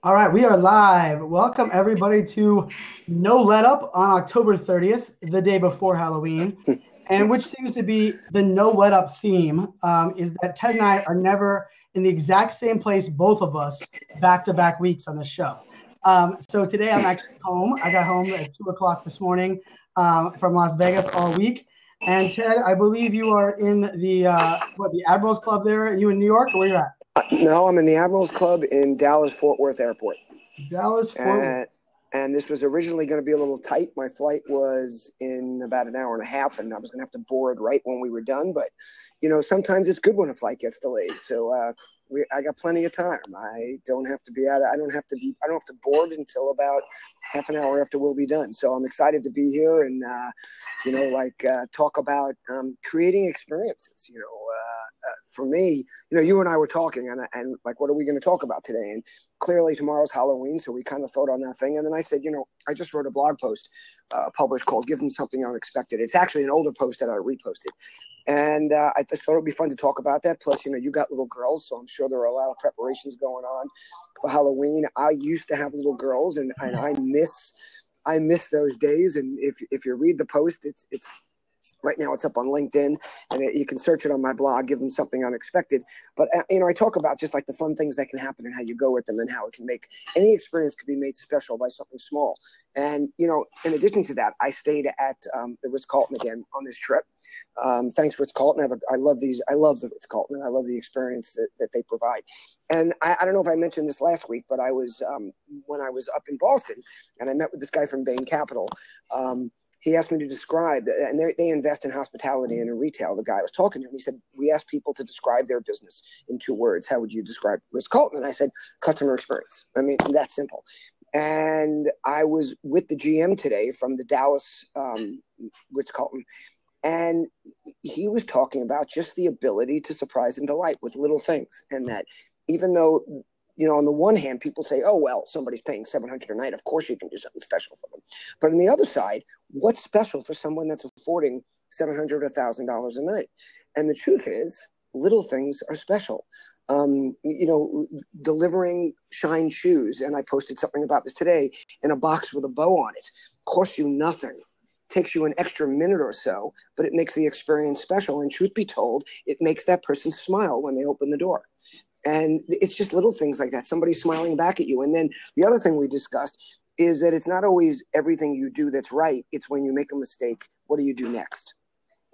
All right, we are live. Welcome everybody to No Let Up on October 30th, the day before Halloween, and which seems to be the No Let Up theme is that Ted and I are never in the exact same place, both of us, back-to-back weeks on the show. So today I'm actually home. I got home at 2 o'clock this morning from Las Vegas all week. And Ted, I believe you are in the Admirals Club there. Are you in New York or where you at? No, I'm in the Admirals Club in Dallas Fort Worth Airport. Dallas Fort Worth. And this was originally going to be a little tight. My flight was in about an hour and a half, and I was going to have to board right when we were done. But, sometimes it's good when a flight gets delayed. So I got plenty of time. I don't have to board until about half an hour after we'll be done. So I'm excited to be here and, talk about creating experiences. For me, you and I were talking and what are we going to talk about today? And clearly tomorrow's Halloween. So we kind of thought on that thing. And then I said, I just wrote a blog post published called Give Them Something Unexpected. It's actually an older post that I reposted. And I just thought it would be fun to talk about that. Plus, you got little girls, so I'm sure there are a lot of preparations going on for Halloween. I used to have little girls, and I miss those days. And if you read the post, it's right now it's up on LinkedIn, and you can search it on my blog, Give Them Something Unexpected. But, I talk about just like the fun things that can happen and how you go with them and how it can make any experience could be made special by something small. And, in addition to that, I stayed at the Ritz Carlton again on this trip. Thanks, Ritz Carlton. I love the Ritz Carlton, and I love the experience that they provide. And I don't know if I mentioned this last week, but I was when I was up in Boston, and I met with this guy from Bain Capital. He asked me to describe, and they invest in hospitality and in retail. The guy I was talking to him, he said, we asked people to describe their business in 2 words. How would you describe Ritz Carlton? And I said, customer experience. I mean, that's simple. And I was with the GM today from the Dallas Ritz Carlton, and he was talking about just the ability to surprise and delight with little things. And that even though, on the one hand, people say, oh, well, somebody's paying $700 a night. Of course you can do something special for them. But on the other side, what's special for someone that's affording $700 or $1,000 a night? And the truth is, little things are special. Delivering Shine shoes, and I posted something about this today, in a box with a bow on it, costs you nothing. Takes you an extra minute or so, but it makes the experience special. And truth be told, it makes that person smile when they open the door. And it's just little things like that. Somebody smiling back at you. And then the other thing we discussed is that it's not always everything you do that's right. It's when you make a mistake, what do you do next?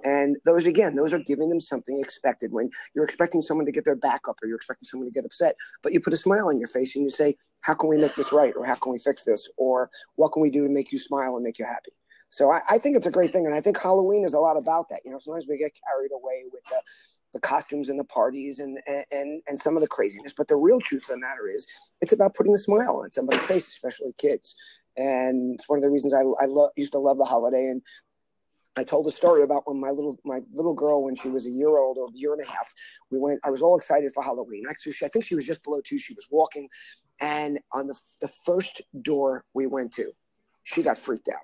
And those are giving them something expected. When you're expecting someone to get their back up or you're expecting someone to get upset, but you put a smile on your face and you say, how can we make this right? Or how can we fix this? Or what can we do to make you smile and make you happy? So I think it's a great thing. And I think Halloween is a lot about that. Sometimes we get carried away with the costumes and the parties and some of the craziness. But the real truth of the matter is it's about putting a smile on somebody's face, especially kids. And it's one of the reasons I used to love the holiday. And I told a story about when my little girl, when she was a year old or a year and a half, I was all excited for Halloween. Actually, I think she was just below 2. She was walking. And on the first door we went to, she got freaked out.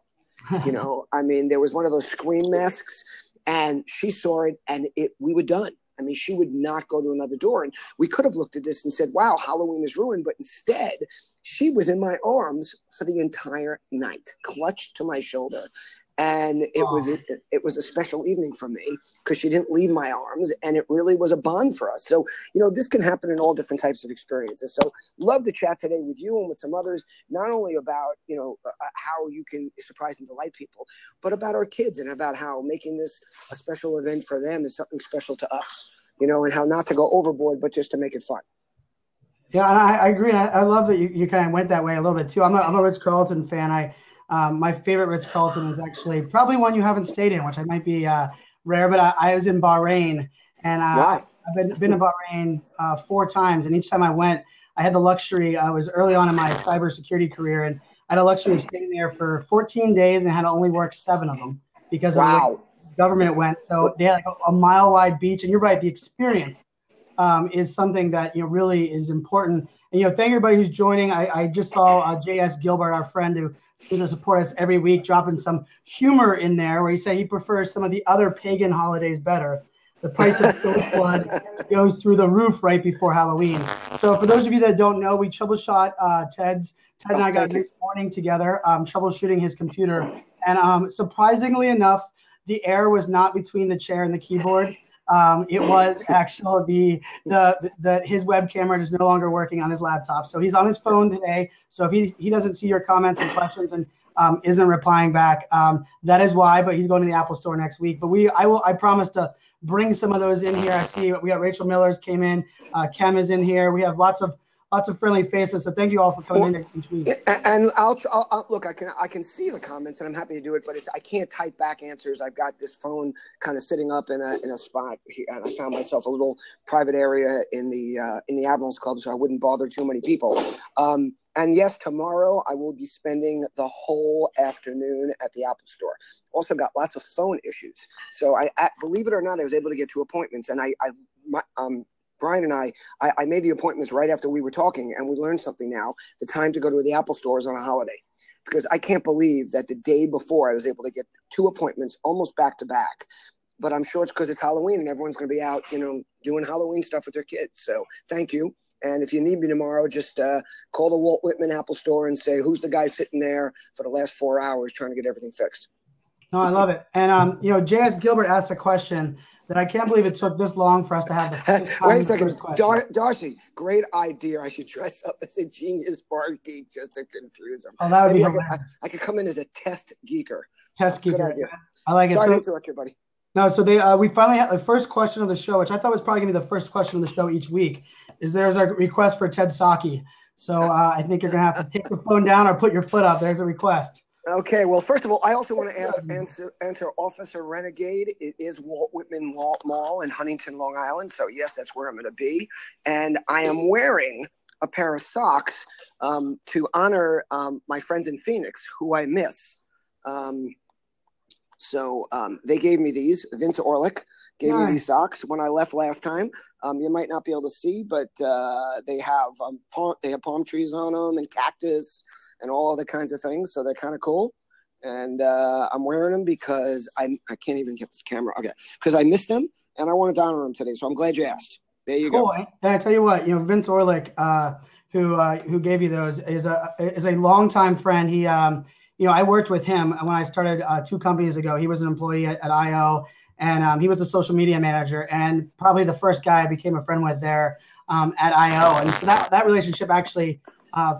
There was one of those scream masks, and she saw it, and we were done. She would not go to another door. And we could have looked at this and said, wow, Halloween is ruined. But instead, she was in my arms for the entire night, clutched to my shoulder. And it was a special evening for me because she didn't leave my arms, and it really was a bond for us. So, this can happen in all different types of experiences. So love to chat today with you and with some others, not only about, how you can surprise and delight people, but about our kids and about how making this a special event for them is something special to us, and how not to go overboard, but just to make it fun. Yeah, and I agree. I love that you kind of went that way a little bit too. I'm a Ritz Carlton fan. My favorite Ritz Carlton is actually probably one you haven't stayed in, which I might be rare, but I was in Bahrain, and Wow. I've been to Bahrain 4 times, and each time I went, I had the luxury. I was early on in my cybersecurity career, and I had a luxury of staying there for 14 days and had to only work 7 of them because of the way the government went. So they had like a mile-wide beach, and you're right, the experience is something that really is important. And thank everybody who's joining. I just saw J.S. Gilbert, our friend who seems to support us every week, dropping some humor in there where he said he prefers some of the other pagan holidays better. the price of ghost blood goes through the roof right before Halloween. So for those of you that don't know, we troubleshot Ted and I got this morning together, troubleshooting his computer. And surprisingly enough, the error was not between the chair and the keyboard. It was actually his web camera is no longer working on his laptop. So he's on his phone today. So if he doesn't see your comments and questions and isn't replying back, that is why. But he's going to the Apple Store next week. But I promise to bring some of those in here. I see we got Rachel Miller's came in. Kem is in here. We have lots of friendly faces. So thank you all for coming in each week. And I'll look. I can see the comments, and I'm happy to do it. But I can't type back answers. I've got this phone kind of sitting up in a spot here, and I found myself a little private area in the Admirals Club, so I wouldn't bother too many people. And yes, tomorrow I will be spending the whole afternoon at the Apple Store. Also got lots of phone issues. So believe it or not, I was able to get 2 appointments, and Brian and I made the appointments right after we were talking, and we learned something now. The time to go to the Apple Store is on a holiday, because I can't believe that the day before I was able to get 2 appointments almost back to back. But I'm sure it's because it's Halloween and everyone's going to be out, doing Halloween stuff with their kids. So thank you. And if you need me tomorrow, just call the Walt Whitman Apple Store and say, who's the guy sitting there for the last 4 hours trying to get everything fixed? No, I love it. And, J.S. Gilbert asked a question that I can't believe it took this long for us to have. Wait a second. Darcy, great idea. I should dress up as a genius bar geek just to confuse him. Oh, that would be hilarious. I could come in as a test geeker. Test geeker. Good idea. I like it. Sorry to interrupt you, buddy. No, so we finally had the first question of the show, which I thought was probably going to be the first question of the show each week, is there's a request for Ted Psaki. So I think you're going to have to take the phone down or put your foot up. There's a request. Okay, well, first of all, I also want to answer Officer Renegade. It is Walt Whitman Mall in Huntington, Long Island. So, yes, that's where I'm going to be. And I am wearing a pair of socks to honor my friends in Phoenix, who I miss. So they gave me these. Vince Orlick gave me these socks when I left last time. You might not be able to see, but they have palm trees on them and cactus and all other kinds of things. So they're kind of cool. And I'm wearing them because I can't even get this camera. Okay, because I missed them and I wanted to honor them today. So I'm glad you asked. There you go. And I tell you what, Vince Orlick, who gave you those, is a longtime friend. He I worked with him when I started 2 companies ago. He was an employee at IO, and he was a social media manager, and probably the first guy I became a friend with there at IO. And so that relationship actually,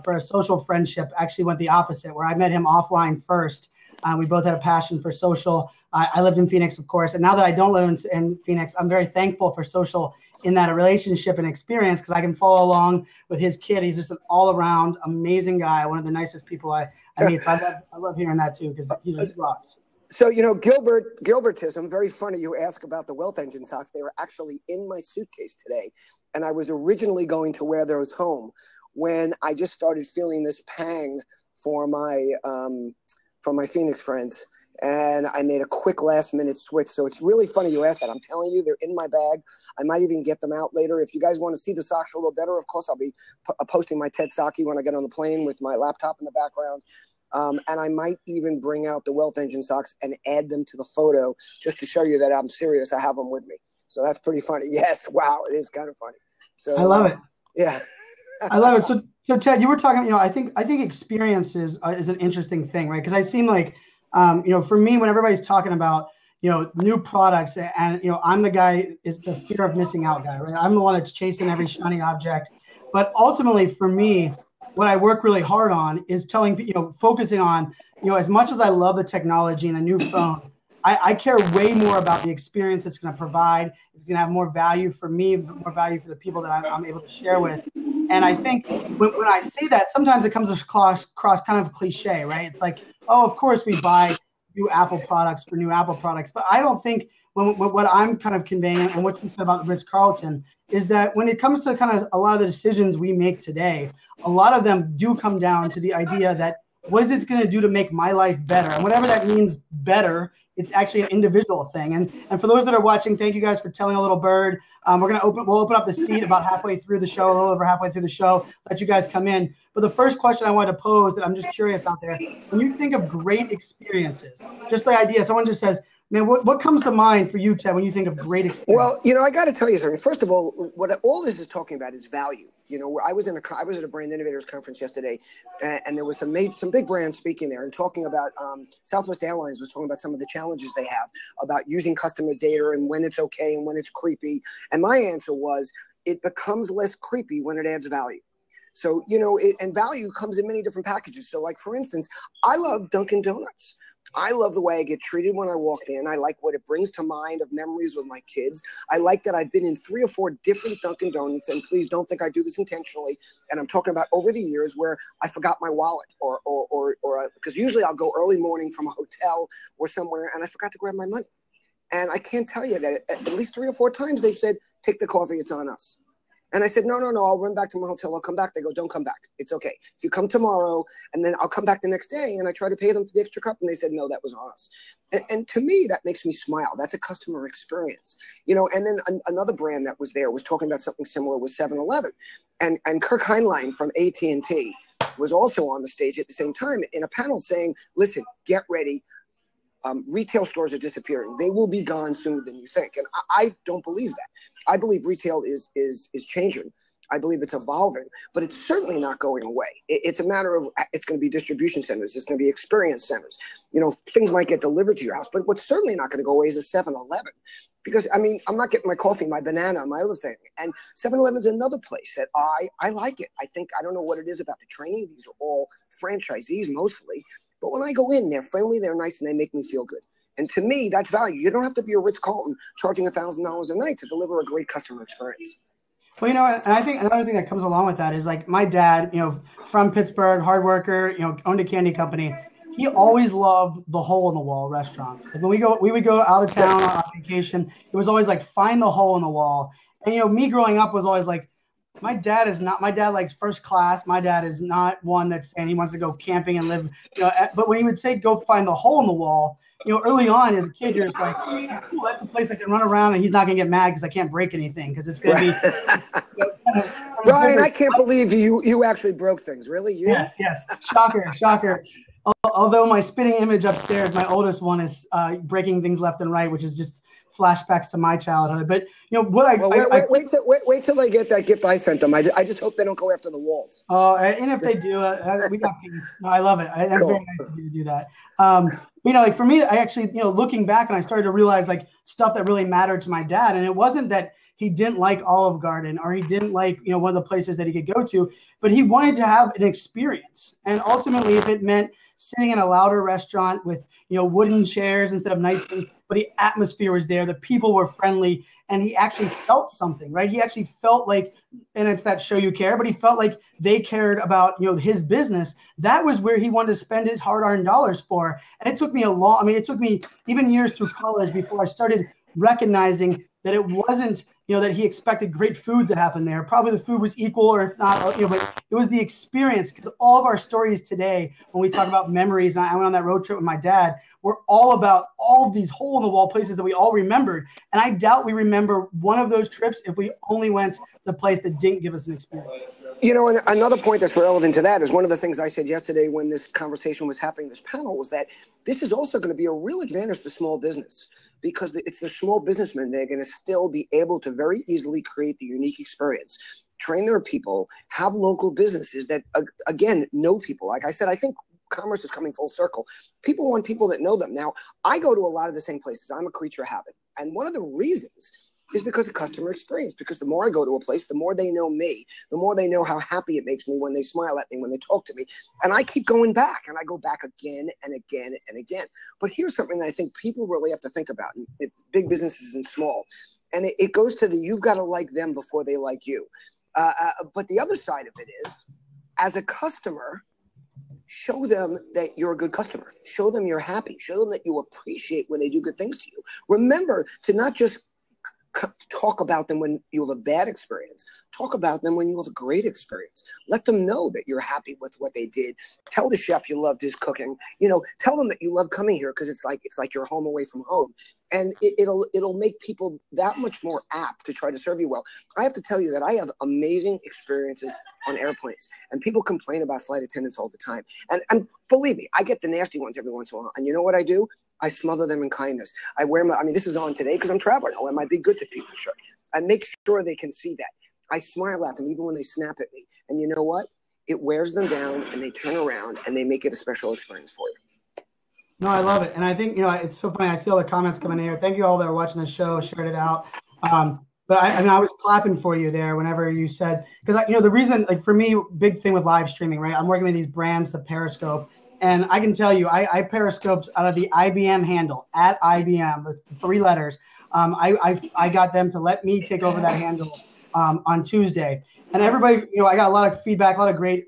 for a social friendship, actually went the opposite, where I met him offline first. We both had a passion for social. I lived in Phoenix, of course, and now that I don't live in Phoenix, I'm very thankful for social in that relationship and experience, because I can follow along with his kid. He's just an all-around amazing guy, one of the nicest people I meet. So I love hearing that too, because he just rocks. So, Gilbertism, very funny you ask about the Wealth Engine socks. They were actually in my suitcase today, and I was originally going to wear those home when I just started feeling this pang for my Phoenix friends, and I made a quick last-minute switch. So it's really funny you asked that. I'm telling you, they're in my bag. I might even get them out later. If you guys want to see the socks a little better, of course, I'll be posting my Ted Psaki when I get on the plane with my laptop in the background. And I might even bring out the Wealth Engine socks and add them to the photo just to show you that I'm serious. I have them with me. So that's pretty funny. Yes. Wow. It is kind of funny. So I love it. Yeah. I love it. So Ted, you were talking, I think experience is an interesting thing, right? Because I seem like, for me, when everybody's talking about, new products, and, I'm the guy, is the fear of missing out guy, right? I'm the one that's chasing every shiny object. But ultimately, for me, what I work really hard on is focusing on, as much as I love the technology and the new phone, I care way more about the experience it's going to provide. It's going to have more value for me, more value for the people that I'm able to share with. And I think when I say that, sometimes it comes across kind of cliche, right? It's like, oh, of course we buy new Apple products for new Apple products. But I don't think what I'm kind of conveying, and what you said about Ritz Carlton, is that when it comes to kind of a lot of the decisions we make today, a lot of them do come down to the idea that what is it going to do to make my life better? And whatever that means better, it's actually an individual thing. And for those that are watching, thank you guys for telling a little bird. We'll open up the seat about halfway through the show, a little over halfway through the show, let you guys come in. But the first question I wanted to pose, that I'm just curious out there, when you think of great experiences, just the idea, someone just says, Man, what comes to mind for you, Ted, when you think of great experience? Well, I got to tell you something. First of all, what all this is talking about is value. I was at a brand innovators conference yesterday, and there was some big brands speaking there and talking about Southwest Airlines was talking about some of the challenges they have about using customer data and when it's okay and when it's creepy. And my answer was, it becomes less creepy when it adds value. So, and value comes in many different packages. So, like, for instance, I love Dunkin' Donuts. I love the way I get treated when I walk in. I like what it brings to mind of memories with my kids. I like that I've been in 3 or 4 different Dunkin' Donuts, and please don't think I do this intentionally. And I'm talking about over the years where I forgot my wallet or because usually I'll go early morning from a hotel or somewhere and I forgot to grab my money. And I can't tell you that at least 3 or 4 times they've said, take the coffee, it's on us. And I said, no, I'll run back to my hotel. I'll come back. They go, don't come back. It's okay. If you come tomorrow, and then I'll come back the next day, and I try to pay them for the extra cup, and they said, no, that was on us. And to me, that makes me smile. That's a customer experience. And then another brand that was there was talking about something similar with 7-Eleven. And Kirk Heinlein from AT&T was also on the stage at the same time in a panel saying, listen, get ready. Retail stores are disappearing. They will be gone sooner than you think. And I don't believe that. I believe retail is changing. I believe it's evolving, but it's certainly not going away. It's a matter of, it's going to be distribution centers. It's going to be experience centers. Things might get delivered to your house, but what's certainly not going to go away is a 7-Eleven. Because, I'm not getting my coffee, my banana, my other thing. And 7-Eleven's another place that I like it. I don't know what it is about the training. These are all franchisees mostly. But when I go in, they're friendly, they're nice, and they make me feel good. And to me, that's value. You don't have to be a Ritz Carlton charging $1,000 a night to deliver a great customer experience. Well, and I think another thing that comes along with that is, like, my dad, from Pittsburgh, hard worker, owned a candy company. He always loved the hole in the wall restaurants. Like, when we would go out of town on vacation, it was always like, find the hole in the wall. And, me growing up was always like, my dad likes first class. My dad is not one that's saying he wants to go camping and live, but when he would say, go find the hole in the wall, early on as a kid, you're just like, cool, that's a place I can run around and he's not going to get mad because I can't break anything because it's going to be. Brian, I can't believe you actually broke things. Really? You? Yes. Shocker. Although my spitting image upstairs, my oldest one is breaking things left and right, which is just flashbacks to my childhood. But wait till they get that gift I sent them. I just hope they don't go after the walls. And if they do, we got peace. No, I love it. It's cool. Very nice of you to do that. Like, for me, I actually, looking back, and I started to realize, like, stuff that really mattered to my dad. And it wasn't that he didn't like Olive Garden or he didn't like, one of the places that he could go to, but he wanted to have an experience. And ultimately, if it meant sitting in a louder restaurant with, wooden chairs instead of nice things, but the atmosphere was there, the people were friendly, and he actually felt something, right? He actually felt like, and it's that show you care, but he felt like they cared about, his business. That was where he wanted to spend his hard-earned dollars for. And it took me it took me even years through college before I started recognizing that it wasn't, that he expected great food to happen there. Probably the food was equal, or if not, but it was the experience. Because all of our stories today, when we talk about memories, and I went on that road trip with my dad, were all about all of these hole-in-the-wall places that we all remembered. And I doubt we remember one of those trips if we only went to the place that didn't give us an experience. And another point that's relevant to that is one of the things I said yesterday when this conversation was happening, this panel, was that this is also going to be a real advantage for small business, because it's the small businessmen. They're going to still be able to very easily create the unique experience, train their people, have local businesses that, again, know people. Like I said, I think commerce is coming full circle. People want people that know them. Now, I go to a lot of the same places. I'm a creature of habit. And one of the reasons is because of customer experience. Because the more I go to a place, the more they know me, the more they know how happy it makes me when they smile at me, when they talk to me. And I keep going back, and I go back again and again and again. But here's something that I think people really have to think about, big businesses and small. And it goes to you've got to like them before they like you. But the other side of it is, as a customer, show them that you're a good customer. Show them you're happy. Show them that you appreciate when they do good things to you. Remember to not just talk about them when you have a bad experience. Talk about them when you have a great experience. Let them know that you're happy with what they did. Tell the chef you loved his cooking. Tell them that you love coming here because it's like you're home away from home. And it'll make people that much more apt to try to serve you well. I have to tell you that I have amazing experiences on airplanes, and people complain about flight attendants all the time. And believe me, I get the nasty ones every once in a while. And you know what I do? I smother them in kindness. I wear my, I mean, this is on today because I'm traveling. I wear my Be Good to People shirt. I make sure they can see that. I smile at them even when they snap at me. And you know what? It wears them down, and they turn around and they make it a special experience for you. No, I love it. And I think, it's so funny. I see all the comments coming in here. Thank you all that are watching the show, shared it out. But I was clapping for you there whenever you said, because, the reason, like for me, big thing with live streaming, right? I'm working with these brands to Periscope. And I can tell you, I Periscoped out of the IBM handle, at IBM, the 3 letters. I got them to let me take over that handle on Tuesday. And everybody, I got a lot of feedback, a lot of great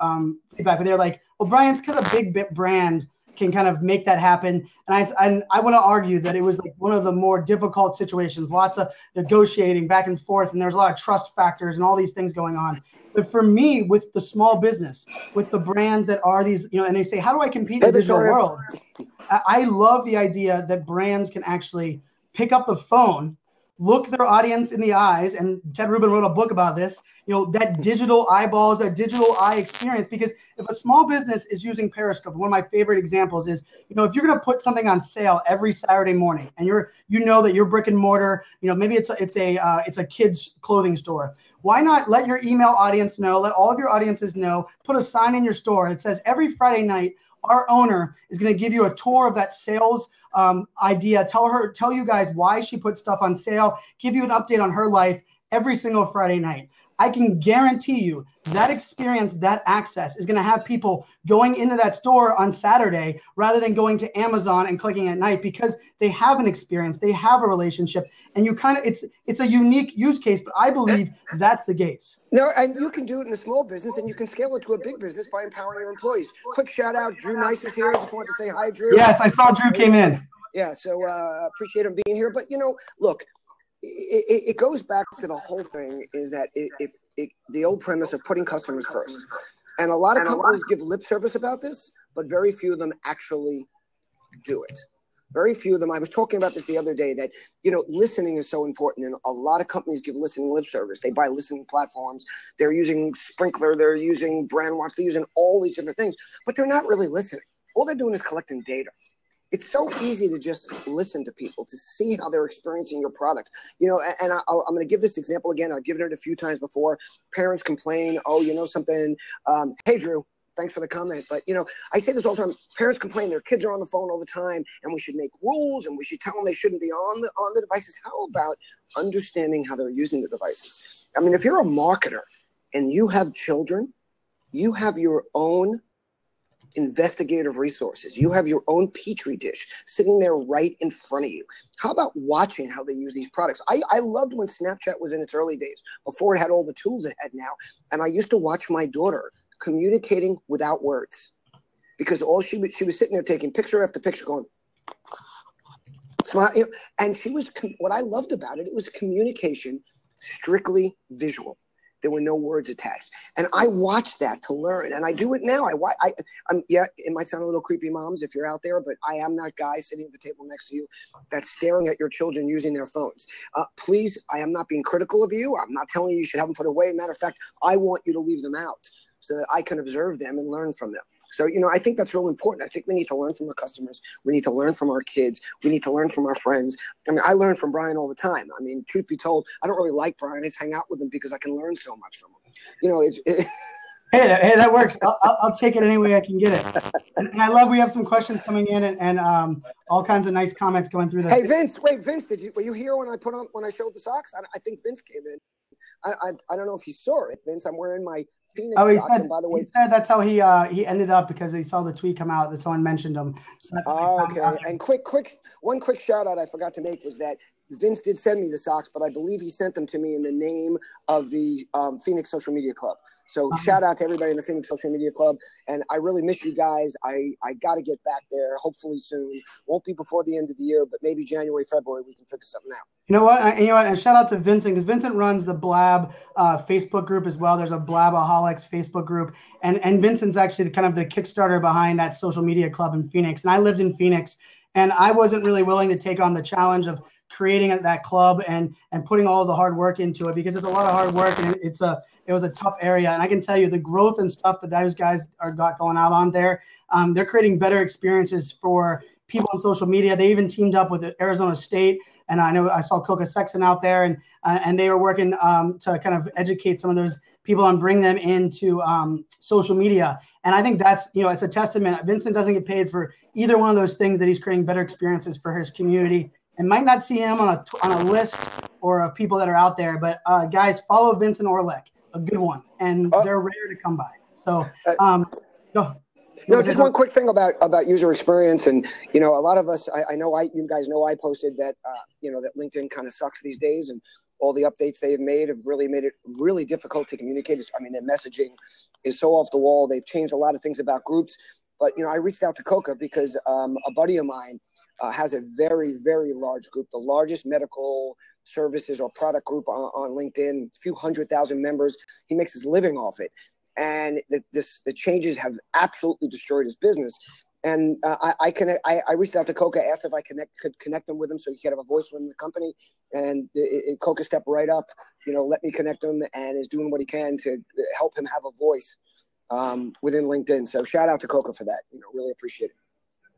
feedback. But they're like, well, Brian, it's because a big brand can kind of make that happen. And I want to argue that it was like one of the more difficult situations, lots of negotiating back and forth, and there's a lot of trust factors and all these things going on. But for me, with the small business, with the brands that are these, and they say, how do I compete in the digital world? I love the idea that brands can actually pick up the phone, look their audience in the eyes, and Ted Rubin wrote a book about this, that digital eyeballs, that digital eye experience. Because if a small business is using Periscope, one of my favorite examples is, if you're going to put something on sale every Saturday morning, and that your brick and mortar, maybe it's a kids clothing store. Why not let your email audience know, let all of your audiences know, put a sign in your store. It says every Friday night, our owner is going to give you a tour of that sales idea. Tell you guys why she put stuff on sale, give you an update on her life every single Friday night. I can guarantee you that experience, that access is going to have people going into that store on Saturday rather than going to Amazon and clicking at night, because they have an experience, they have a relationship, and it's a unique use case, but I believe that's the case. No, and you can do it in a small business, and you can scale it to a big business by empowering your employees. Quick shout out, Drew Nice is here. I just wanted to say hi, Drew. Yes, I saw Drew came in. Yeah, so appreciate him being here. But, look, it goes back to the whole thing is that the old premise of putting customers first. And a lot of companies give lip service about this, but very few of them actually do it. Very few of them. I was talking about this the other day that, listening is so important. And a lot of companies give listening lip service. They buy listening platforms. They're using Sprinkler. They're using BrandWatch. They're using all these different things, but they're not really listening. All they're doing is collecting data. It's so easy to just listen to people, to see how they're experiencing your product. And I'm going to give this example again. I've given it a few times before. Parents complain, something. Hey, Drew, thanks for the comment. But, I say this all the time. Parents complain their kids are on the phone all the time, and we should make rules, and we should tell them they shouldn't be on the devices. How about understanding how they're using the devices? I mean, if you're a marketer and you have children, you have your own investigative resources. You have your own petri dish sitting there right in front of you. How about watching how they use these products? I loved when Snapchat was in its early days, before it had all the tools it had now. And I used to watch my daughter communicating without words, because all she was sitting there taking picture after picture, going, smile, and what I loved about it, it was communication strictly visual. There were no words attached. And I watched that to learn. And I do it now. It might sound a little creepy, moms, if you're out there, but I am that guy sitting at the table next to you that's staring at your children using their phones. Please, I am not being critical of you. I'm not telling you should have them put away. Matter of fact, I want you to leave them out so that I can observe them and learn from them. So, I think that's real important. I think we need to learn from our customers. We need to learn from our kids. We need to learn from our friends. I mean, I learn from Brian all the time. I mean, truth be told, I don't really like Brian. I just hang out with him because I can learn so much from him. Hey, that works. I'll take it any way I can get it. And I love we have some questions coming in and all kinds of nice comments going through. Hey, Vince, were you here when I showed the socks? I think Vince came in. I don't know if you saw it, Vince. I'm wearing my Phoenix socks. And by the way, he said that's how he ended up, because he saw the tweet come out that someone mentioned him. So okay. And one quick shout out I forgot to make was that Vince did send me the socks, but I believe he sent them to me in the name of the Phoenix Social Media Club. So shout out to everybody in the Phoenix Social Media Club. And I really miss you guys. I got to get back there hopefully soon. Won't be before the end of the year, but maybe January, February, we can figure something out. You know what? And shout out to Vincent, because Vincent runs the Blab Facebook group as well. There's a Blabaholics Facebook group. And Vincent's actually kind of the Kickstarter behind that social media club in Phoenix. And I lived in Phoenix, and I wasn't really willing to take on the challenge of creating that club and putting all of the hard work into it, because it's a lot of hard work, and it was a tough area. And I can tell you the growth and stuff that those guys got going out on there, they're creating better experiences for people on social media. They even teamed up with Arizona State, and I know I saw Coca Sexton out there, and they were working to kind of educate some of those people and bring them into social media. And I think that's, it's a testament. Vincent doesn't get paid for either one of those things, that he's creating better experiences for his community. And might not see him on a list or of people that are out there, but guys, follow Vincent Orlick, a good one, and they're rare to come by. So go. No, just one quick thing about user experience, and a lot of us, you guys know I posted that that LinkedIn kind of sucks these days, and all the updates they have made have really made it really difficult to communicate. I mean, their messaging is so off the wall. They've changed a lot of things about groups, but I reached out to Coca because a buddy of mine has a very, very large group, the largest medical services or product group on LinkedIn, a few 100,000 members. He makes his living off it. And the changes have absolutely destroyed his business. And I reached out to Coca, asked if I could connect them with him so he could have a voice within the company. And Coca stepped right up, let me connect him, and is doing what he can to help him have a voice within LinkedIn. So shout out to Coca for that. Really appreciate it.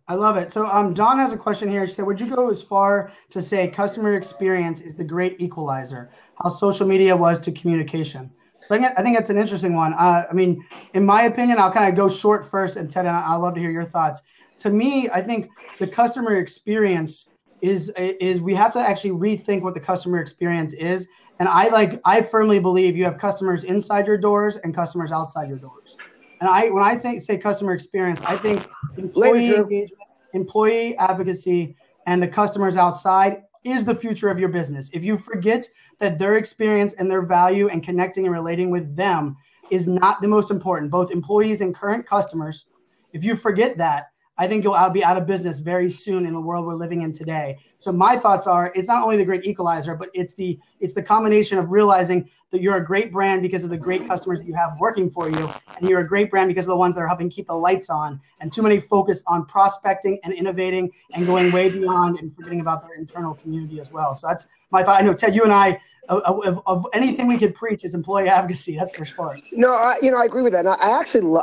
I love it. So Dawn has a question here. She said, would you go as far to say customer experience is the great equalizer, how social media was to communication? So I think that's an interesting one. I mean, in my opinion, I'll kind of go short first, and Ted, I'd love to hear your thoughts. To me, I think the customer experience is we have to actually rethink what the customer experience is. And I firmly believe you have customers inside your doors and customers outside your doors. And when I say customer experience, I think employee engagement, employee advocacy, and the customers outside is the future of your business. If you forget that their experience and their value and connecting and relating with them is not the most important, both employees and current customers, if you forget that, I think you'll be out of business very soon in the world we're living in today. So my thoughts are, it's not only the great equalizer, but it's the combination of realizing that you're a great brand because of the great customers that you have working for you, and you're a great brand because of the ones that are helping keep the lights on. And too many focus on prospecting and innovating and going way beyond and forgetting about their internal community as well. So that's my thought. I know, Ted, you and I, of anything we could preach, is employee advocacy. That's for sure. No, I agree with that. And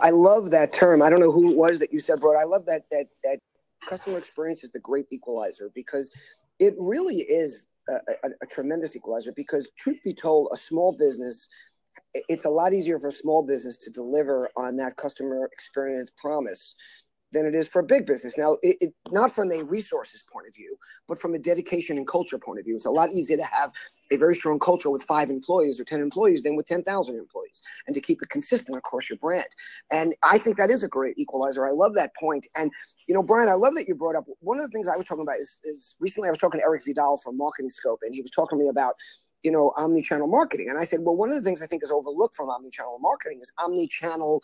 I love that term. I don't know who it was that you said, bro. I love that customer experience is the great equalizer, because it really is a tremendous equalizer. Because truth be told, a small business, it's a lot easier for a small business to deliver on that customer experience promise than it is for a big business. Now, it not from a resources point of view, but from a dedication and culture point of view. It's a lot easier to have a very strong culture with 5 employees or 10 employees than with 10,000 employees, and to keep it consistent across your brand. And I think that is a great equalizer. I love that point. And, Brian, I love that you brought up, one of the things I was talking about is recently I was talking to Eric Vidal from Marketing Scope, and he was talking to me about, omni-channel marketing. And I said, well, one of the things I think is overlooked from omni-channel marketing is omni-channel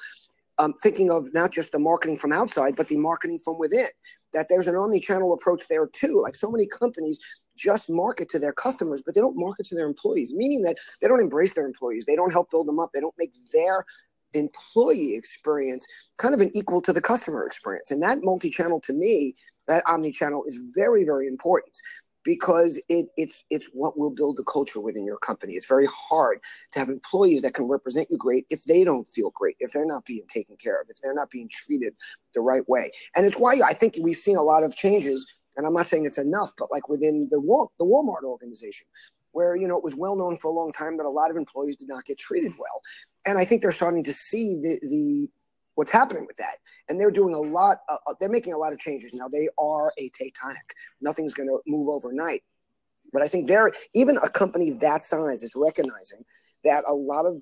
thinking of not just the marketing from outside, but the marketing from within, that there's an omni-channel approach there too. Like so many companies just market to their customers, but they don't market to their employees, meaning that they don't embrace their employees. They don't help build them up. They don't make their employee experience kind of an equal to the customer experience. And that multi-channel, to me, that omni-channel is very, very important, because it's what will build the culture within your company. It's very hard to have employees that can represent you great if they don't feel great, if they're not being taken care of, if they're not being treated the right way. And it's why I think we've seen a lot of changes, and I'm not saying it's enough, but like within the Walmart organization, where, it was well known for a long time that a lot of employees did not get treated well. And I think they're starting to see what's happening with that. And they're doing they're making a lot of changes. Now, they are a tectonic. Nothing's going to move overnight. But I think even a company that size is recognizing that a lot of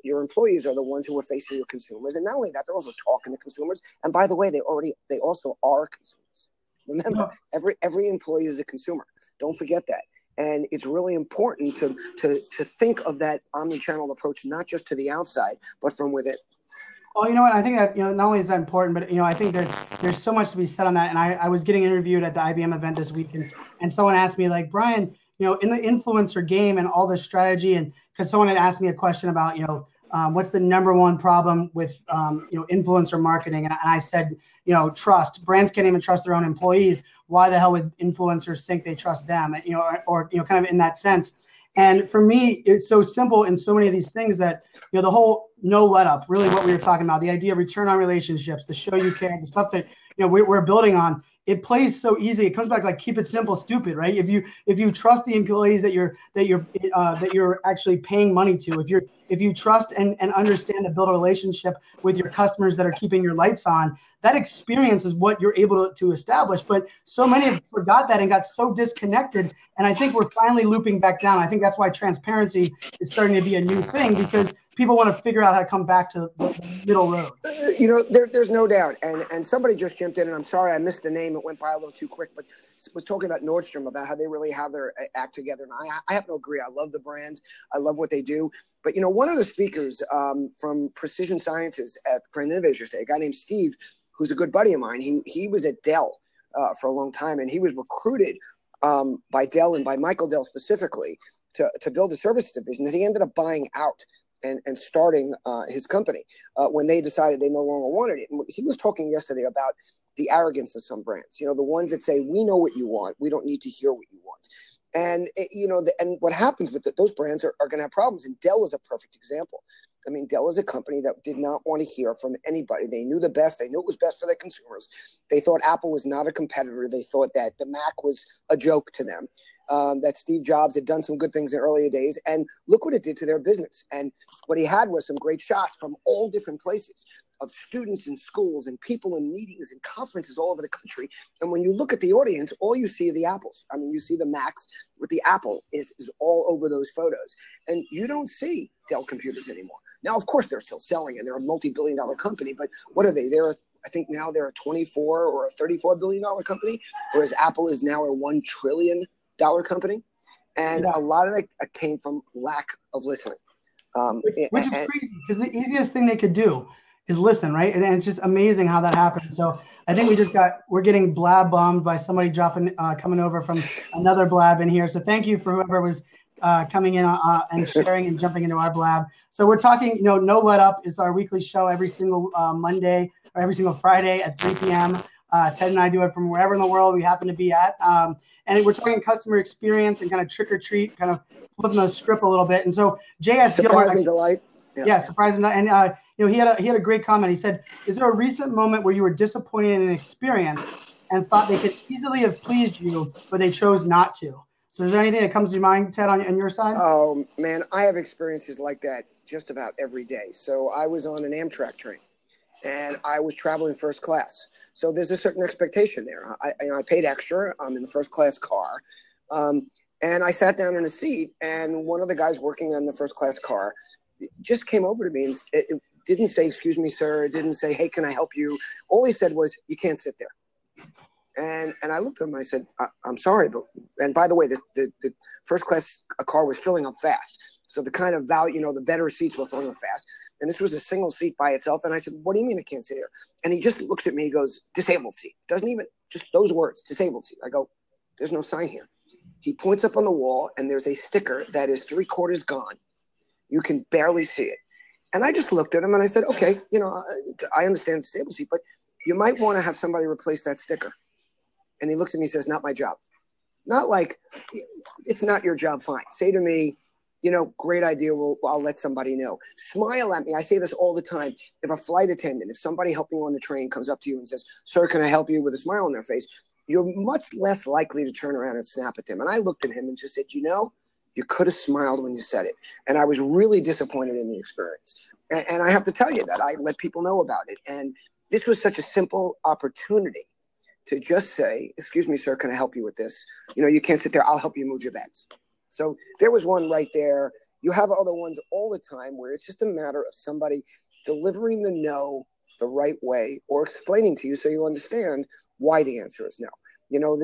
your employees are the ones who are facing your consumers. And not only that, they're also talking to consumers. And by the way, they also are consumers. Remember, every employee is a consumer. Don't forget that. And it's really important to think of that omni-channel approach, not just to the outside, but from within. Well, you know what? I think that, not only is that important, but, I think there's so much to be said on that. And I was getting interviewed at the IBM event this week, and someone asked me, like, Brian, in the influencer game and all this strategy, and because someone had asked me a question about, what's the number one problem with, influencer marketing? And I said, trust. Brands can't even trust their own employees. Why the hell would influencers think they trust them? Or kind of in that sense. And for me, it's so simple in so many of these things that, the whole no let up, really what we were talking about, the idea of return on relationships, the show you care, the stuff that, we're building on. it plays so easy. It comes back like keep it simple, stupid, right? If you trust the employees that you're actually paying money to, if you trust and understand to build a relationship with your customers that are keeping your lights on, that experience is what you're able to establish. But so many have forgot that and got so disconnected. And I think we're finally looping back down. I think that's why transparency is starting to be a new thing, because people want to figure out how to come back to the middle road. There's no doubt. And somebody just jumped in, and I'm sorry I missed the name. It went by a little too quick, but was talking about Nordstrom, about how they really have their act together. And I have to agree. I love the brand. I love what they do. But, one of the speakers from Precision Sciences at Grand Innovators Day, a guy named Steve, who's a good buddy of mine, he was at Dell for a long time, and he was recruited by Dell and by Michael Dell specifically to build a service division that he ended up buying out and starting his company when they decided they no longer wanted it. And he was talking yesterday about the arrogance of some brands, the ones that say, we know what you want, we don't need to hear what you want. And, and what happens with those brands are going to have problems. And Dell is a perfect example. I mean, Dell is a company that did not want to hear from anybody. They knew the best. They knew it was best for their consumers. They thought Apple was not a competitor. They thought that the Mac was a joke to them, that Steve Jobs had done some good things in earlier days. And look what it did to their business. And what he had was some great shots from all different places of students in schools and people in meetings and conferences all over the country. And when you look at the audience, all you see are the apples. I mean, you see the Macs with the Apple is all over those photos. And you don't see Dell computers anymore. Now, of course, they're still selling, and they're a multi-billion-dollar company. But what are they? I think now they're a 24 or a $34 billion company, whereas Apple is now a $1 trillion company. And a lot of that came from lack of listening. Which is crazy, because the easiest thing they could do is listen, right? And it's just amazing how that happened. So I think we're getting blab bombed by somebody coming over from another blab in here. So thank you for whoever was coming in and sharing and jumping into our blab. So we're talking, No Let Up is our weekly show every single Monday or every single Friday at 3 p.m. Ted and I do it from wherever in the world we happen to be at. And we're talking customer experience and kind of trick or treat, kind of flipping the script a little bit. And so Jay had surprise and delight. Yeah, surprising. And he had a great comment. He said, "Is there a recent moment where you were disappointed in an experience and thought they could easily have pleased you, but they chose not to?" So is there anything that comes to your mind, Ted, on your side? Oh, man, I have experiences like that just about every day. So I was on an Amtrak train, and I was traveling first class. So there's a certain expectation there. I paid extra. I'm in the first class car. And I sat down in a seat, and one of the guys working on the first class car just came over to me, and it didn't say, "Excuse me, sir." It didn't say, "Hey, can I help you?" All he said was, "You can't sit there." And I looked at him and I said, "I'm sorry, but," and by the way, the first class car was filling up fast. So the kind of value, the better seats were filling up fast. And this was a single seat by itself. And I said, "What do you mean I can't sit here?" And he just looks at me, he goes, "Disabled seat." Doesn't even, just those words, disabled seat. I go, "There's no sign here." He points up on the wall, and there's a sticker that is 3/4 gone. You can barely see it. And I just looked at him and I said, "Okay, I understand disabled seat, but you might want to have somebody replace that sticker." And he looks at me and says, "Not my job." Not like, "It's not your job." Fine. Say to me, "Great idea. I'll let somebody know." Smile at me. I say this all the time. If a flight attendant, if somebody helping you on the train comes up to you and says, "Sir, can I help you?" with a smile on their face, you're much less likely to turn around and snap at them. And I looked at him and just said, "You could have smiled when you said it." And I was really disappointed in the experience. And I have to tell you that I let people know about it. And this was such a simple opportunity to just say, "Excuse me, sir, can I help you with this? You can't sit there. I'll help you move your bags." So there was one right there. You have other ones all the time where it's just a matter of somebody delivering the no the right way or explaining to you so you understand why the answer is no.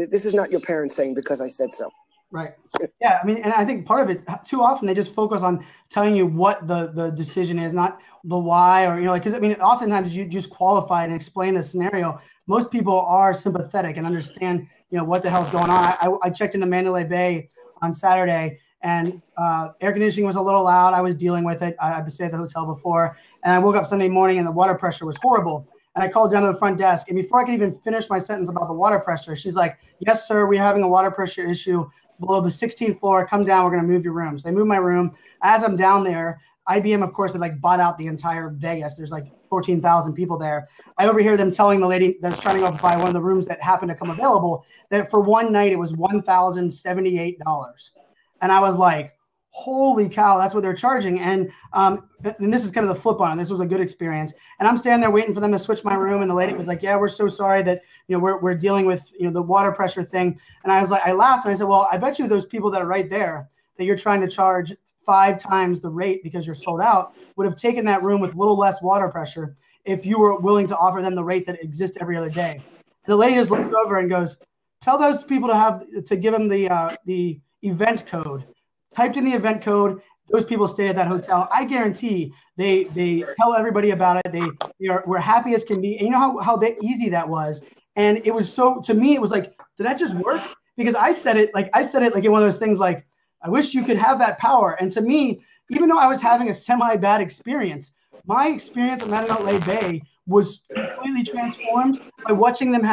This is not your parents saying, "Because I said so." Right. Yeah. I mean, and I think part of it, too often they just focus on telling you what the decision is, not the why, or, because oftentimes you just qualify and explain the scenario. Most people are sympathetic and understand, what the hell's going on. I checked into Mandalay Bay on Saturday, and air conditioning was a little loud. I was dealing with it. I've stayed at the hotel before, and I woke up Sunday morning and the water pressure was horrible. And I called down to the front desk, and before I could even finish my sentence about the water pressure, she's like, "Yes, sir, we're having a water pressure issue below the 16th floor. Come down. We're going to move your room." So they moved my room. As I'm down there, IBM, of course, had like bought out the entire Vegas. There's like 14,000 people there. I overhear them telling the lady that's trying to go buy one of the rooms that happened to come available that for one night it was $1,078. And I was like, holy cow, that's what they're charging. And this is kind of the flip on it. This was a good experience. And I'm standing there waiting for them to switch my room. And the lady was like, yeah, we're so sorry that, we're dealing with, the water pressure thing. And I was like, I laughed and I said, well, I bet you those people that are right there that you're trying to charge 5 times the rate because you're sold out would have taken that room with a little less water pressure if you were willing to offer them the rate that exists every other day. And the lady just looks over and goes, tell those people to give them the event code. Typed in the event code. Those people stayed at that hotel. I guarantee they tell everybody about it. We're happy as can be. And you know how easy that was. And it was to me, it was like, did that just work? Because I said it like in one of those things like, I wish you could have that power. And to me, even though I was having a semi-bad experience, my experience at Mandalay Bay was completely transformed by watching them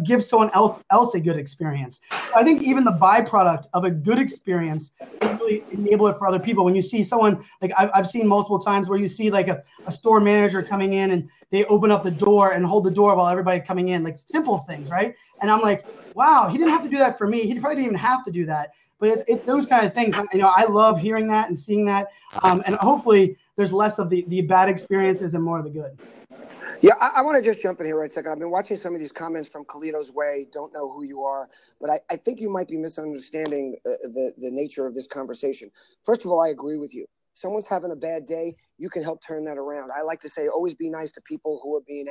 give someone else a good experience. I think even the byproduct of a good experience can really enable it for other people. When you see someone, like I've seen multiple times where you see like a store manager coming in and they open up the door and hold the door while everybody coming in, like simple things, right? And I'm like, wow, he didn't have to do that for me. He probably didn't even have to do that. But it's those kind of things. I love hearing that and seeing that. And hopefully there's less of the bad experiences and more of the good. Yeah, I want to just jump in here right a second. I've been watching some of these comments from Kalito's Way. Don't know who you are, but I think you might be misunderstanding the nature of this conversation. First of all, I agree with you. Someone's having a bad day, you can help turn that around. I like to say always be nice to people who are being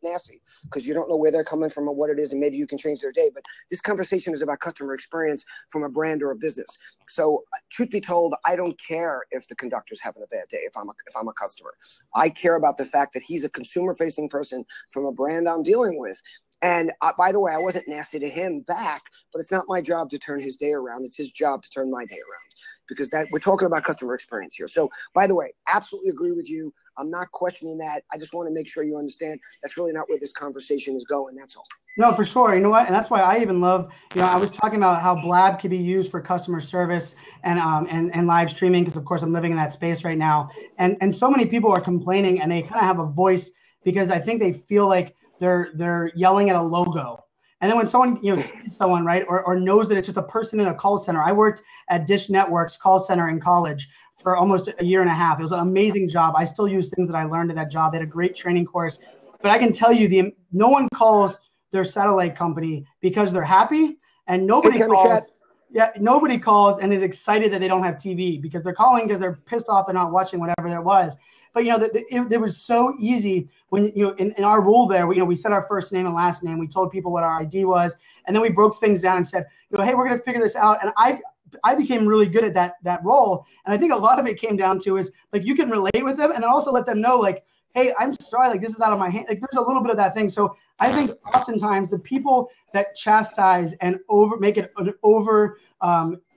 nasty because you don't know where they're coming from or what it is, and maybe you can change their day. But this conversation is about customer experience from a brand or a business. So truth be told, I don't care if the conductor's having a bad day if I'm a customer. I care about the fact that he's a consumer-facing person from a brand I'm dealing with. And by the way, I wasn't nasty to him back, but it's not my job to turn his day around. It's his job to turn my day around because we're talking about customer experience here. So by the way, absolutely agree with you. I'm not questioning that. I just want to make sure you understand that's really not where this conversation is going. That's all. No, for sure. You know what? And that's why I even love, I was talking about how Blab can be used for customer service and live streaming because, of course, I'm living in that space right now. And so many people are complaining and they kind of have a voice because I think they feel like they're yelling at a logo. And then when someone, sees someone, right, or knows that it's just a person in a call center. I worked at Dish Network's call center in college for almost a year and a half. It was an amazing job. I still use things that I learned at that job. They had a great training course. But I can tell you, no one calls their satellite company because they're happy, and nobody calls. Yeah, nobody calls and is excited that they don't have TV because they're calling because they're pissed off they're not watching whatever there was. But it was so easy when in our rule there. We said our first name and last name. We told people what our ID was, and then we broke things down and said, hey, we're going to figure this out. And I became really good at that role. And I think a lot of it came down to is like you can relate with them, and then also let them know like, hey, I'm sorry, like this is out of my hand. Like there's a little bit of that thing. So I think oftentimes the people that chastise and make it an over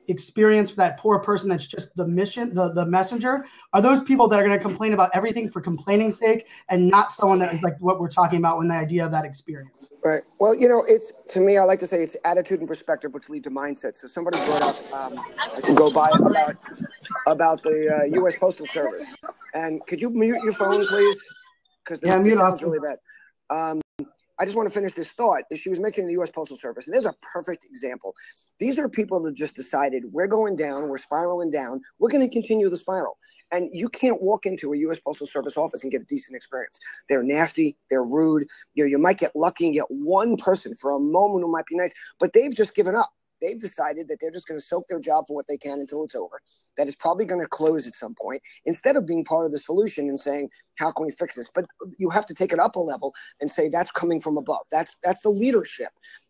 experience for that poor person that's just the messenger are those people that are going to complain about everything for complaining's sake and not someone that is like what we're talking about when the idea of that experience. Right. Well, it's to me, I like to say it's attitude and perspective which lead to mindset. So somebody brought up I can go by about the U.S. Postal Service. And could you mute your phone, please? Because the sound's really bad. I just want to finish this thought. She was mentioning the U.S. Postal Service, and there's a perfect example. These are people that just decided we're going down, we're spiraling down, we're going to continue the spiral. And you can't walk into a U.S. Postal Service office and get a decent experience. They're nasty, they're rude. You might get lucky and get one person for a moment who might be nice, but they've just given up. They've decided that they're just going to soak their job for what they can until it's over. That is probably going to close at some point instead of being part of the solution and saying, how can we fix this? But you have to take it up a level and say that's coming from above. That's the leadership.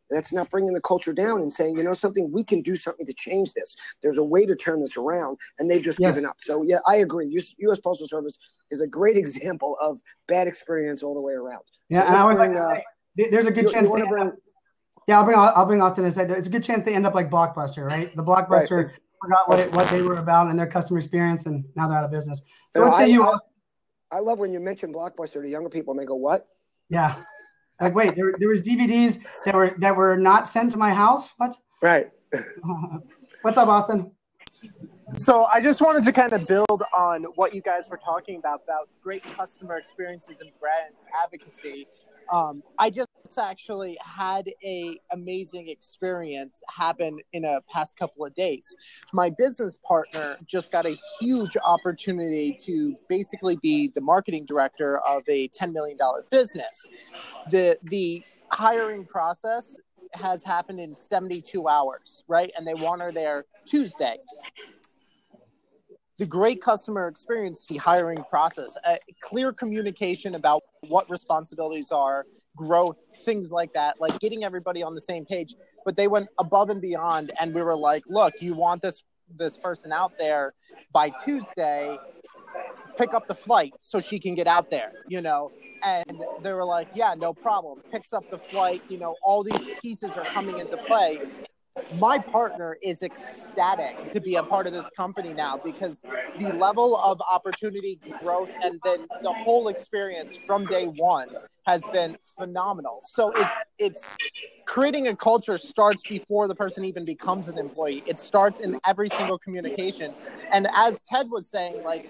That's not bringing the culture down and saying, something, we can do something to change this. There's a way to turn this around, and they've just given up. So, yeah, I agree. U.S. Postal Service is a great example of bad experience all the way around. Yeah, so and I would like to say, there's a good chance I'll bring Austin and say that it's a good chance they end up like Blockbuster, right? The Blockbuster forgot what they were about and their customer experience, and now they're out of business. So let's say I love when you mention Blockbuster to younger people and they go, what? Yeah. Like, wait, there was DVDs that were not sent to my house? What? Right. What's up, Austin? So I just wanted to kind of build on what you guys were talking about great customer experiences and brand advocacy. I just actually had a amazing experience happen in a past couple of days. My business partner just got a huge opportunity to basically be the marketing director of a $10 million business. The hiring process has happened in 72 hours, right? And they want her there Tuesday. The great customer experience, the hiring process, clear communication about what responsibilities are, growth, things like that, like getting everybody on the same page. But they went above and beyond, and we were like, look, you want this person out there by Tuesday, pick up the flight so she can get out there, and they were like, yeah, no problem, picks up the flight, all these pieces are coming into play. My partner is ecstatic to be a part of this company now because the level of opportunity, growth, and then the whole experience from day one has been phenomenal. So it's creating a culture starts before the person even becomes an employee. It starts in every single communication. And as Ted was saying, like,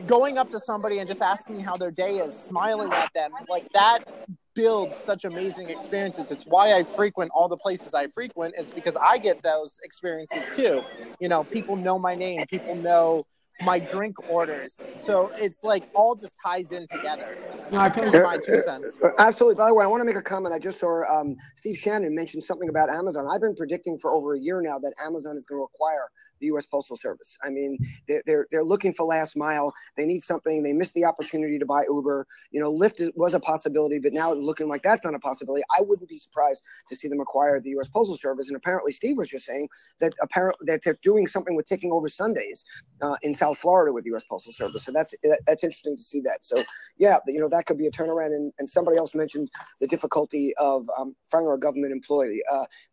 going up to somebody and just asking how their day is, smiling at them, like that builds such amazing experiences. It's why I frequent all the places I frequent, is because I get those experiences too. People know my name, people know my drink orders. So it's like all just ties in together. No, I couldn't. My 2 cents. Absolutely. By the way, I want to make a comment. I just saw Steve Shannon mention something about Amazon. I've been predicting for over a year now that Amazon is going to acquire the U.S. Postal Service. I mean, they're looking for last mile. They need something. They missed the opportunity to buy Uber. Lyft was a possibility, but now it's looking like that's not a possibility. I wouldn't be surprised to see them acquire the U.S. Postal Service. And apparently, Steve was just saying that that they're doing something with taking over Sundays in South Florida with the U.S. Postal Service. So that's interesting to see that. So yeah, that could be a turnaround. And somebody else mentioned the difficulty of finding a government employee.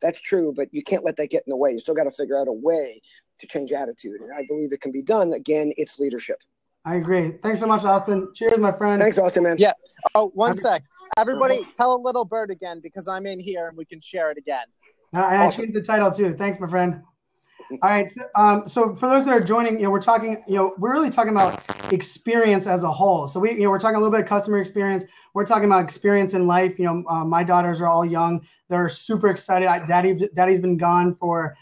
That's true, but you can't let that get in the way. You still got to figure out a way to change attitude. And I believe it can be done. Again, it's leadership. I agree. Thanks so much, Austin. Cheers, my friend. Thanks, Austin, man. Yeah. Oh, one sec. Everybody tell a little bird again, because I'm in here and we can share it again. And I changed the title too. Thanks, my friend. All right. So for those that are joining, we're talking, we're really talking about experience as a whole. So we're talking a little bit of customer experience. We're talking about experience in life. My daughters are all young. They're super excited. Daddy's been gone for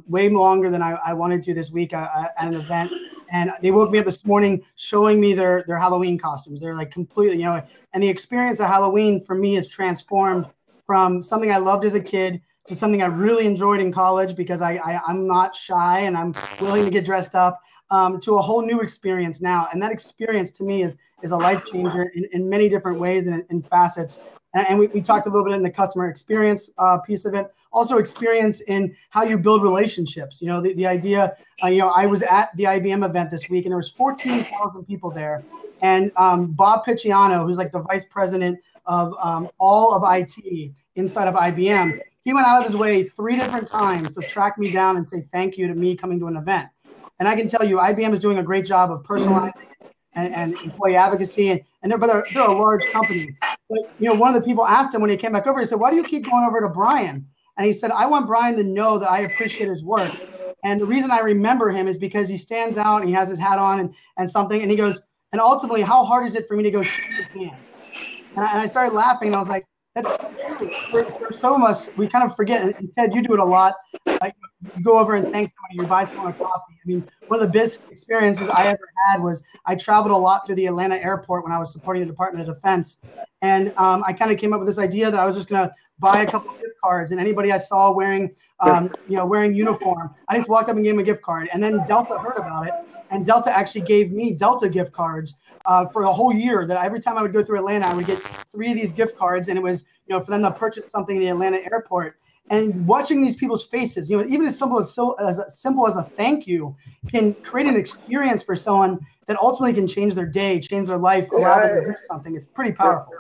way longer than I wanted to this week at an event. And they woke me up this morning showing me their Halloween costumes. They're like completely, and the experience of Halloween for me is transformed from something I loved as a kid to something I really enjoyed in college because I'm not shy and I'm willing to get dressed up, to a whole new experience now. And that experience to me is a life changer in many different ways and in facets. And we talked a little bit in the customer experience piece of it. Also experience in how you build relationships. The idea, I was at the IBM event this week and there was 14,000 people there. And Bob Picciano, who's like the vice president of all of IT inside of IBM, he went out of his way 3 different times to track me down and say thank you to me coming to an event. And I can tell you, IBM is doing a great job of personalizing and employee advocacy, and they're a large company. But one of the people asked him when he came back over, he said, "Why do you keep going over to Brian?" And he said, "I want Brian to know that I appreciate his work. And the reason I remember him is because he stands out and he has his hat on and something." And he goes, "And ultimately, how hard is it for me to go shake his hand?" And I started laughing, and I was like, that's true. For some of us, we kind of forget. And Ted, you do it a lot. Like, you go over and thank somebody, you buy someone a coffee. I mean, one of the best experiences I ever had was I traveled a lot through the Atlanta airport when I was supporting the Department of Defense. And I kind of came up with this idea that I was just going to buy a couple of gift cards, and anybody I saw wearing uniform, I just walked up and gave them a gift card. And then Delta heard about it, and Delta actually gave me Delta gift cards for a whole year. That every time I would go through Atlanta, I would get 3 of these gift cards, and it was for them to purchase something in the Atlanta airport. And watching these people's faces, even as simple as a thank you, can create an experience for someone that ultimately can change their day, change their life, allow them to do something. It's pretty powerful.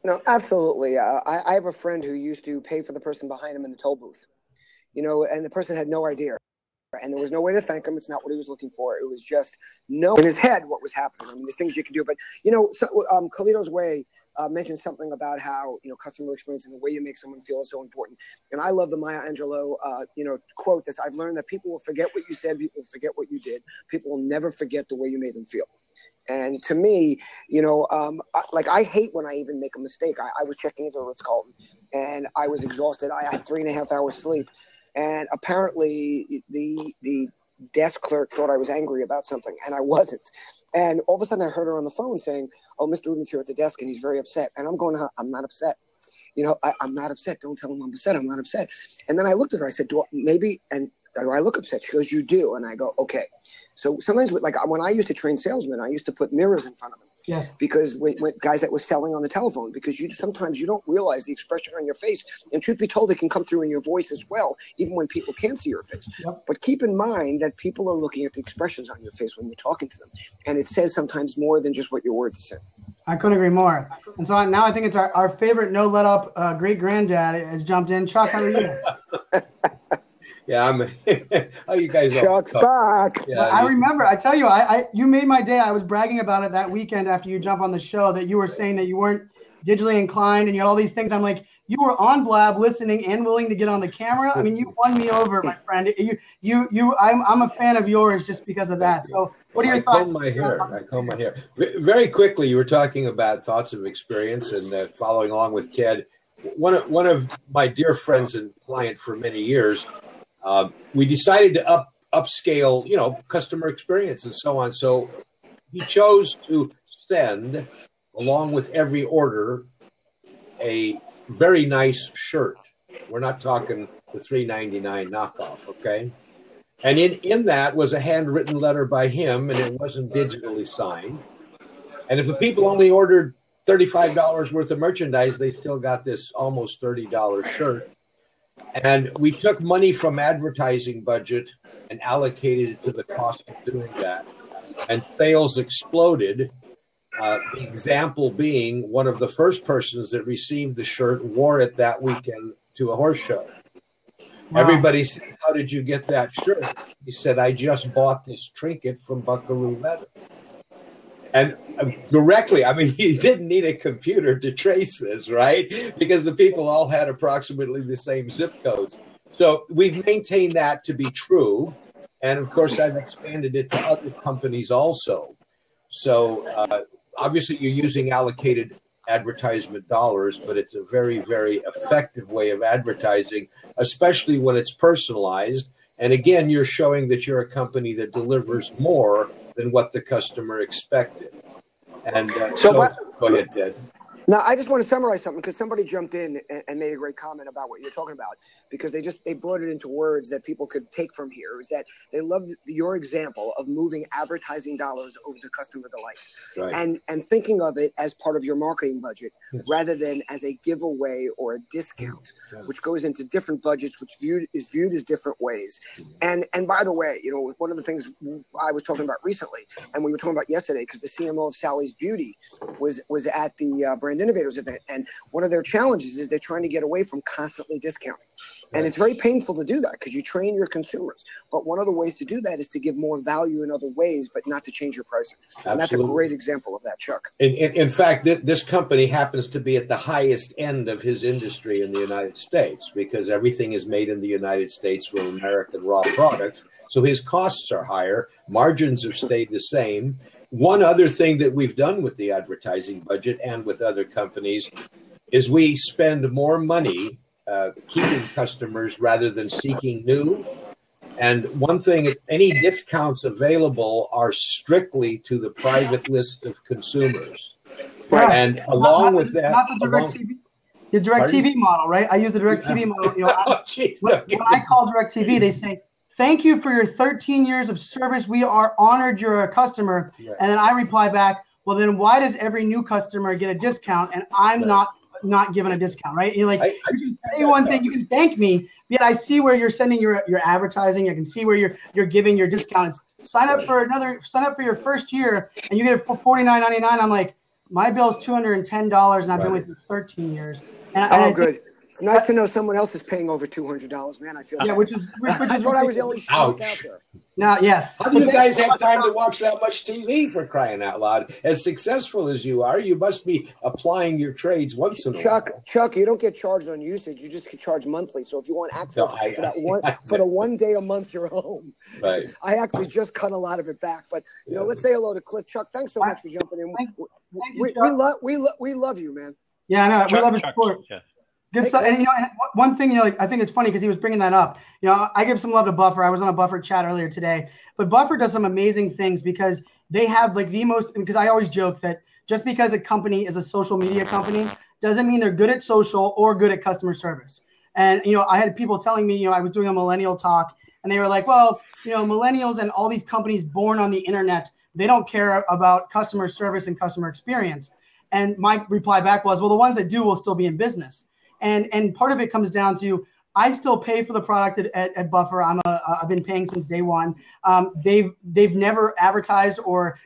No, absolutely. I have a friend who used to pay for the person behind him in the toll booth, and the person had no idea. And there was no way to thank him. It's not what he was looking for. It was just know in his head what was happening. I mean, there's things you can do. But, Carlito's Way mentioned something about how, customer experience and the way you make someone feel is so important. And I love the Maya Angelou, quote that I've learned that people will forget what you said. People will forget what you did. People will never forget the way you made them feel. And to me, I hate when I even make a mistake. I was checking into Ritz Carlton and I was exhausted. I had 3.5 hours sleep. And apparently the desk clerk thought I was angry about something, and I wasn't. And all of a sudden I heard her on the phone saying, "Oh, Mr. Rubin's here at the desk, and he's very upset." And I'm going, "I'm not upset. I'm not upset. Don't tell him I'm upset. I'm not upset." And then I looked at her. I said, "Do I look upset?" She goes, "You do." And I go, "Okay." So sometimes, when I used to train salesmen, I used to put mirrors in front of them. Yes. Because when guys that were selling on the telephone, because sometimes you don't realize the expression on your face, and truth be told, it can come through in your voice as well, even when people can't see your face. Yep. But keep in mind that people are looking at the expressions on your face when you're talking to them, and it says sometimes more than just what your words are saying. I couldn't agree more. And so now I think it's our favorite no let up great granddad has jumped in. Chuck, how are you? Yeah, how you guys? Chuck's back. Yeah, I remember. I tell you, you made my day. I was bragging about it that weekend after you jump on the show that you were saying that you weren't digitally inclined and you had all these things. I'm like, you were on Blab, listening and willing to get on the camera. I mean, you won me over, my friend. I'm a fan of yours just because of that. So, what are your thoughts? I comb my hair. Very quickly, you were talking about thoughts of experience and following along with Ted. One of my dear friends and client for many years. We decided to upscale, customer experience and so on. So he chose to send, along with every order, a very nice shirt. We're not talking the $3.99 knockoff, okay? And in that was a handwritten letter by him, and it wasn't digitally signed. And if the people only ordered $35 worth of merchandise, they still got this almost $30 shirt. And we took money from advertising budget and allocated it to the cost of doing that. And sales exploded. The example being one of the first persons that received the shirt wore it that weekend to a horse show. Wow. Everybody said, "How did you get that shirt?" He said, "I just bought this trinket from Buckaroo Leather." And directly, I mean, he didn't need a computer to trace this, right? Because the people all had approximately the same zip codes. So we've maintained that to be true. And of course, I've expanded it to other companies also. So obviously, you're using allocated advertisement dollars, but it's a very, very effective way of advertising, especially when it's personalized. And again, you're showing that you're a company that delivers more than what the customer expected. And go ahead, Ted. Now, I just want to summarize something because somebody jumped in and made a great comment about what you're talking about because they brought it into words that people could take from here. Is that they love your example of moving advertising dollars over to customer delight, right. and thinking of it as part of your marketing budget rather than as a giveaway or a discount, which goes into different budgets, which is viewed as different ways. And by the way, one of the things I was talking about recently, and we were talking about yesterday, because the CMO of Sally's Beauty was at the Brand Innovators event, and one of their challenges is they're trying to get away from constantly discounting. And it's very painful to do that because you train your consumers. But one of the ways to do that is to give more value in other ways, but not to change your pricing. And that's a great example of that, Chuck. In fact, this company happens to be at the highest end of his industry in the United States because everything is made in the United States from American raw products. So his costs are higher. Margins have stayed the same. One other thing that we've done with the advertising budget and with other companies is we spend more money keeping customers rather than seeking new. And one thing, any discounts available are strictly to the private list of consumers. Right. And along with that, not the DirecTV. The DirecTV model, right? I use the DirecTV model. When I call DirecTV, they say, "Thank you for your 13 years of service. We are honored you're a customer." Right. And then I reply back, "Well, then why does every new customer get a discount and I'm not given a discount?" Right? You're like, you can say one thing, you can thank me, yet I see where you're sending your advertising. I can see where you're giving your discounts. Sign up for your first year and you get it for $49.99. I'm like, my bill's $210 and I've been with you 13 years. And good. It's nice to know someone else is paying over $200, man. I feel which is I thought I was the only schmuck out there. Now, yes. How do you guys have time to watch that much TV, for crying out loud? As successful as you are, you must be applying your trades once in a while. Chuck, you don't get charged on usage. You just get charged monthly. So if you want access for the 1 day a month you're home, right. I actually just cut a lot of it back. But let's say hello to Cliff. Chuck, thanks so much for jumping in. We love you, man. Yeah, I know. Chuck, we love his support. Yeah. Good stuff. And one thing, I think it's funny because he was bringing that up. I give some love to Buffer. I was on a Buffer chat earlier today, but Buffer does some amazing things because they have like the most. Because I always joke that just because a company is a social media company doesn't mean they're good at social or good at customer service. And I had people telling me, I was doing a millennial talk, and they were like, well, millennials and all these companies born on the internet, they don't care about customer service and customer experience. And my reply back was, well, the ones that do will still be in business. And part of it comes down to, I still pay for the product at Buffer. I've been paying since day one. They've never advertised or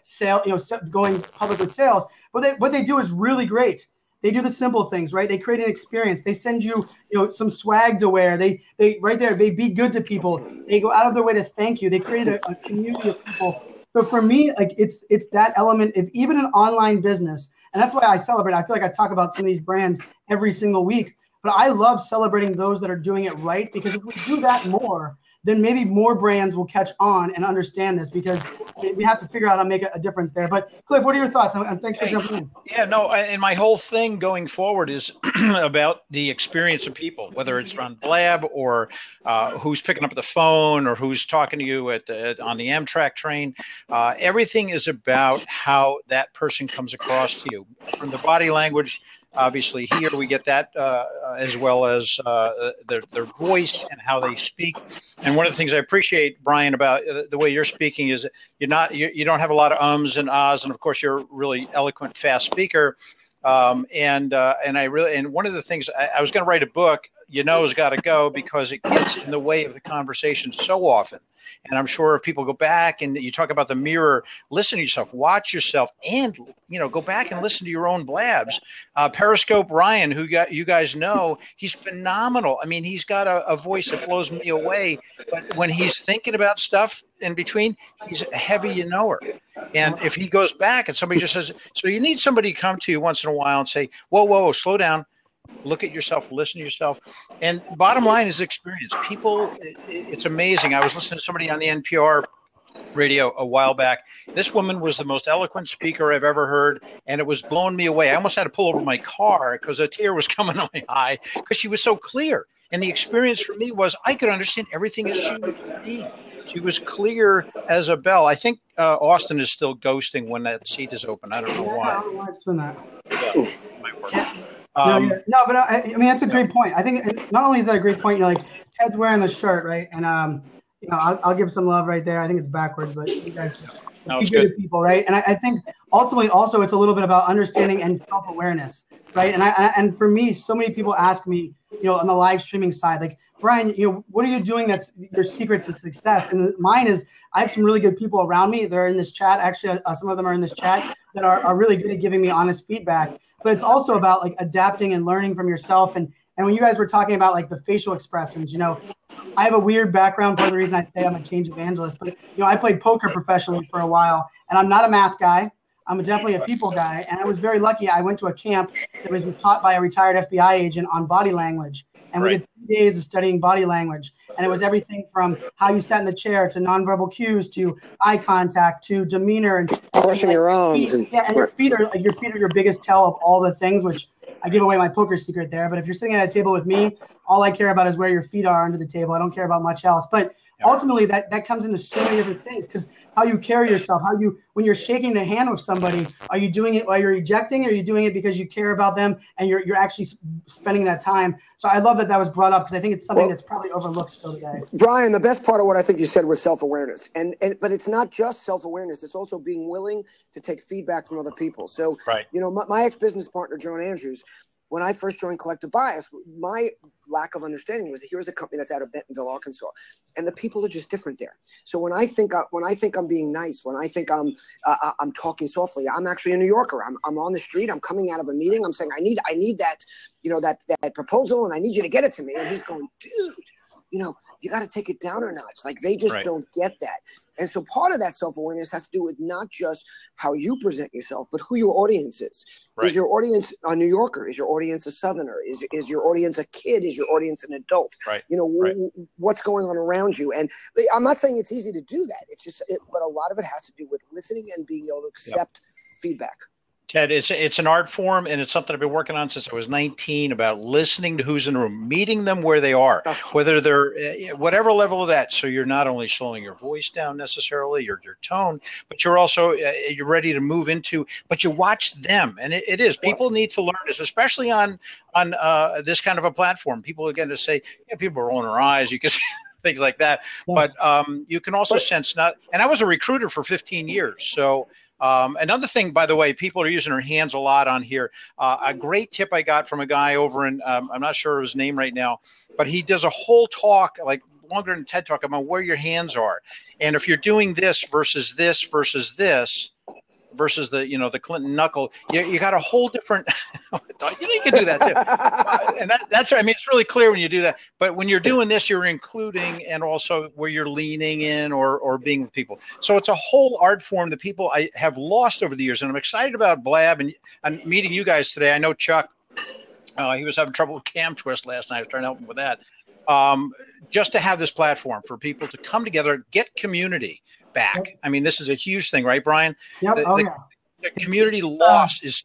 going public with sales, but what they do is really great. They do the simple things, right? They create an experience. They send you, some swag to wear. They right there, they be good to people. They go out of their way to thank you. They create a community of people. So for me, like it's that element of even an online business, and that's why I celebrate. I feel like I talk about some of these brands every single week. But I love celebrating those that are doing it right, because if we do that more, then maybe more brands will catch on and understand this, because we have to figure out how to make a difference there. But Cliff, what are your thoughts? And thanks for jumping in. Yeah, no, and my whole thing going forward is about the experience of people, whether it's on Blab or who's picking up the phone or who's talking to you on the Amtrak train. Everything is about how that person comes across to you, from the body language. Obviously, here we get that as well as their voice and how they speak. And one of the things I appreciate, Brian, about the way you're speaking is you don't have a lot of ums and ahs, and of course you're a really eloquent, fast speaker. And one of the things I was going to write a book. It's got to go, because it gets in the way of the conversation so often. And I'm sure if people go back and you talk about the mirror, listen to yourself, watch yourself, and go back and listen to your own blabs. Periscope Ryan, who you guys know, he's phenomenal. I mean, he's got a voice that blows me away. But when he's thinking about stuff in between, he's a heavy knower. And if he goes back and somebody just says, so you need somebody to come to you once in a while and say, whoa, slow down. Look at yourself, listen to yourself. And bottom line is experience. People, it's amazing. I was listening to somebody on the NPR radio a while back. This woman was the most eloquent speaker I've ever heard, and it was blowing me away. I almost had to pull over my car because a tear was coming on my eye, because she was so clear. And the experience for me was I could understand everything as she was saying. She was clear as a bell. I think Austin is still ghosting when that seat is open. I don't know why. I don't know why it's doing that. Yeah, might work. But I mean, that's a great point. I think not only is that a great point, Ted's wearing the shirt, right? And I'll give some love right there. I think it's backwards, but you guys be good to people, right? And I think ultimately also it's a little bit about understanding and self-awareness, right? And for me, so many people ask me, on the live streaming side, like, Brian, what are you doing that's your secret to success? And mine is, I have some really good people around me. They're in this chat. Actually, some of them are in this chat that are really good at giving me honest feedback. But it's also about like adapting and learning from yourself. And when you guys were talking about like the facial expressions, I have a weird background. Part of the reason I say I'm a change evangelist, but I played poker professionally for a while, and I'm not a math guy. I'm definitely a people guy. And I was very lucky. I went to a camp that was taught by a retired FBI agent on body language. And we did 2 days of studying body language. And it was everything from how you sat in the chair to nonverbal cues to eye contact to demeanor and crossing your arms. And your feet are your biggest tell of all the things, which I give away my poker secret there. But if you're sitting at a table with me, all I care about is where your feet are under the table. I don't care about much else. But ultimately, that comes into so many different things, because how you carry yourself, when you're shaking the hand with somebody, are you doing it while you're ejecting, or are you doing it because you care about them and you're actually spending that time? So I love that was brought up, because I think it's something that's probably overlooked still today. Brian, the best part of what I think you said was self-awareness, but it's not just self-awareness; it's also being willing to take feedback from other people. So, my ex-business partner, Joan Andrews, when I first joined Collective Bias, my lack of understanding was here's a company that's out of Bentonville, Arkansas, and the people are just different there. So when I think I'm being nice, when I think I'm talking softly, I'm actually a New Yorker. I'm on the street. I'm coming out of a meeting. I'm saying I need that, that proposal, and I need you to get it to me. And he's going, dude, you got to take it down a notch. Like they just don't get that. And so part of that self-awareness has to do with not just how you present yourself, but who your audience is. Right. Is your audience a New Yorker? Is your audience a Southerner? Is your audience a kid? Is your audience an adult? Right. What's going on around you? And I'm not saying it's easy to do that. It's just, but a lot of it has to do with listening and being able to accept feedback. Ted, it's an art form, and it's something I've been working on since I was 19, about listening to who's in the room, meeting them where they are, whether they're whatever level of that. So you're not only slowing your voice down necessarily, your tone, but you're also you're ready to move into. But you watch them, and it is people need to learn this, especially on this kind of a platform. People again to say, people are rolling their eyes. You can see things like that, but you can also sense not. And I was a recruiter for 15 years, so. Another thing, by the way, people are using their hands a lot on here. A great tip I got from a guy over in, I'm not sure of his name right now, but he does a whole talk, like longer than TED Talk, about where your hands are. And if you're doing this versus this versus this, versus the Clinton knuckle, you got a whole different, you can do that too. And that's, I mean, it's really clear when you do that, but when you're doing this, you're including, and also where you're leaning in or being with people. So it's a whole art form that people I have lost over the years. And I'm excited about Blab and meeting you guys today. I know Chuck, he was having trouble with Cam Twist last night. I was trying to help him with that. Just to have this platform for people to come together, get community back. I mean, this is a huge thing, right, Brian? Yep. The community loss is.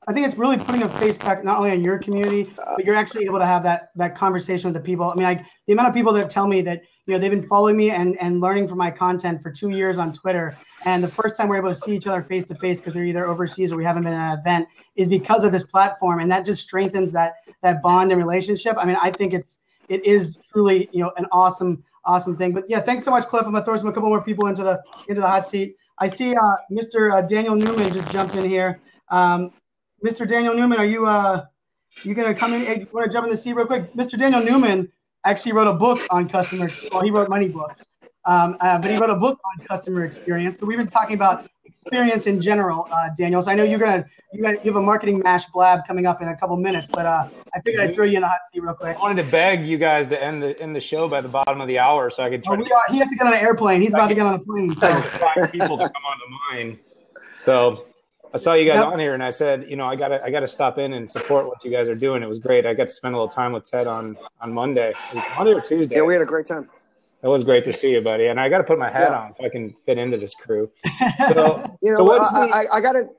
I think it's really putting a face back not only on your community, but you're actually able to have that conversation with the people. I mean, the amount of people that tell me that they've been following me and learning from my content for 2 years on Twitter, and the first time we're able to see each other face to face because they're either overseas or we haven't been at an event is because of this platform, and that just strengthens that bond and relationship. I mean, I think it is truly an awesome thing. But yeah, thanks so much, Cliff. I'm gonna throw a couple more people into the hot seat. I see Mr. Daniel Newman just jumped in here. Mr. Daniel Newman, are you gonna come in? Hey, you want to jump in the seat real quick? Mr. Daniel Newman actually wrote a book on customer. Well, he wrote many books, but he wrote a book on customer experience. So we've been talking about experience in general, Daniel. So I know you have a marketing mash Blab coming up in a couple minutes, but I figured I'd throw you in the hot seat real quick. I wanted to beg you guys to end the show by the bottom of the hour so I could try. He has to get on an airplane. He's about to get on a plane. So 5 people to come onto mine. So I saw you guys on here, and I said, I gotta stop in and support what you guys are doing. It was great. I got to spend a little time with Ted on Monday. Monday or Tuesday. Yeah, we had a great time. It was great to see you, buddy. And I got to put my hat on so I can fit into this crew. So, I got to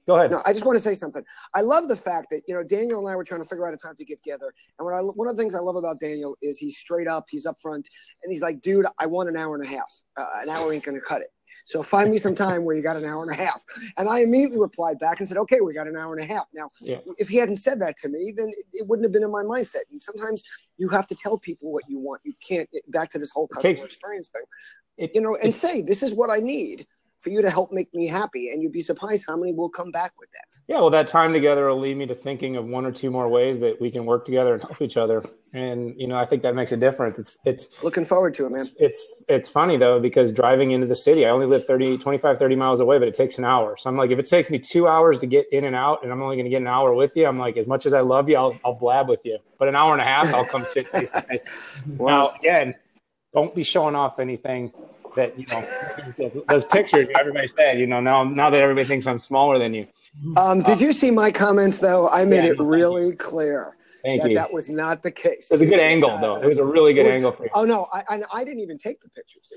go ahead. No, I just want to say something. I love the fact that, Daniel and I were trying to figure out a time to get together. And one of the things I love about Daniel is he's straight up, he's up front, and he's like, dude, I want an hour and a half. An hour ain't going to cut it. So find me some time where you got an hour and a half. And I immediately replied back and said, okay, we got an hour and a half. Now, if he hadn't said that to me, then it wouldn't have been in my mindset. And sometimes you have to tell people what you want. You can't, back to this whole customer experience thing, and say, this is what I need for you to help make me happy. And you'd be surprised how many will come back with that. Yeah, well, that time together will lead me to thinking of 1 or 2 more ways that we can work together and help each other. And, I think that makes a difference. It's looking forward to it, man. It's funny, though, because driving into the city, I only live 25, 30 miles away, but it takes an hour. So I'm like, if it takes me 2 hours to get in and out and I'm only going to get an hour with you, I'm like, as much as I love you, I'll blab with you. But an hour and a half, I'll come sit face to face. Now, again, don't be showing off anything that, those pictures everybody said, now that everybody thinks I'm smaller than you. Did you see my comments, though? I made it really clear that was not the case. It was a good angle, though. It was a really good angle for you. Oh, no, I didn't even take the pictures.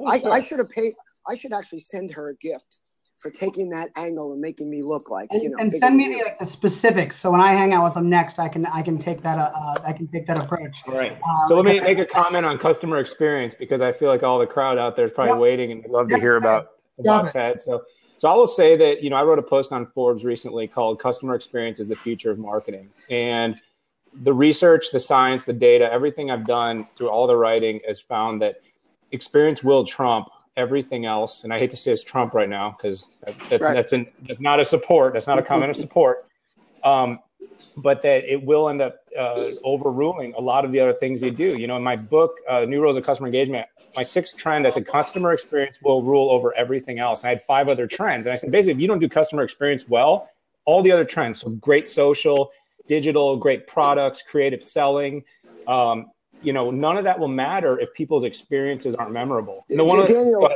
I should have paid. I should actually send her a gift for taking that angle and making me look like, and send me the specifics. So when I hang out with them next, I can take that approach. All right. So let me make a comment on customer experience, because I feel like all the crowd out there is probably waiting and would love to hear about Ted. So I will say that, I wrote a post on Forbes recently called "Customer Experience is the Future of Marketing." And the research, the science, the data, everything I've done through all the writing has found that experience will trump everything else. And I hate to say it's Trump right now, because that's not a support. That's not a comment of support. but that it will end up overruling a lot of the other things you do. You know, in my book, New Rules of Customer Engagement, my 6th trend, I said customer experience will rule over everything else. And I had 5 other trends. And I said, basically, if you don't do customer experience well, all the other trends, so great social, digital, great products, creative selling, you know, none of that will matter if people's experiences aren't memorable. Daniel,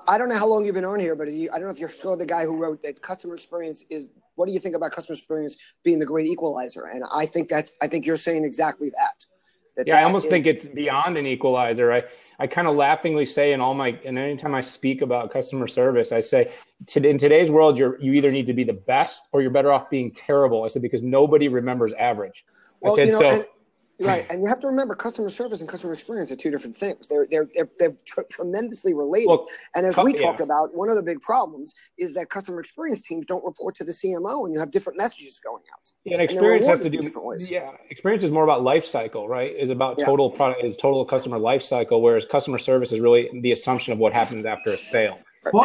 I don't know how long you've been on here, but I don't know if you're still the guy who wrote that customer experience is, what do you think about customer experience being the great equalizer? And I think you're saying exactly that. I almost think it's beyond an equalizer. I kind of laughingly say and anytime I speak about customer service, I say, in today's world, you either need to be the best or you're better off being terrible. I said, because nobody remembers average. Well, right, and you have to remember, customer service and customer experience are 2 different things. They're tremendously related. Well, and as we talked about, one of the big problems is that customer experience teams don't report to the CMO, and you have different messages going out. Yeah, and experience has to do different ways. Yeah, experience is more about life cycle, right? Is about total product, is total customer life cycle, whereas customer service is really the assumption of what happens after a sale. Well,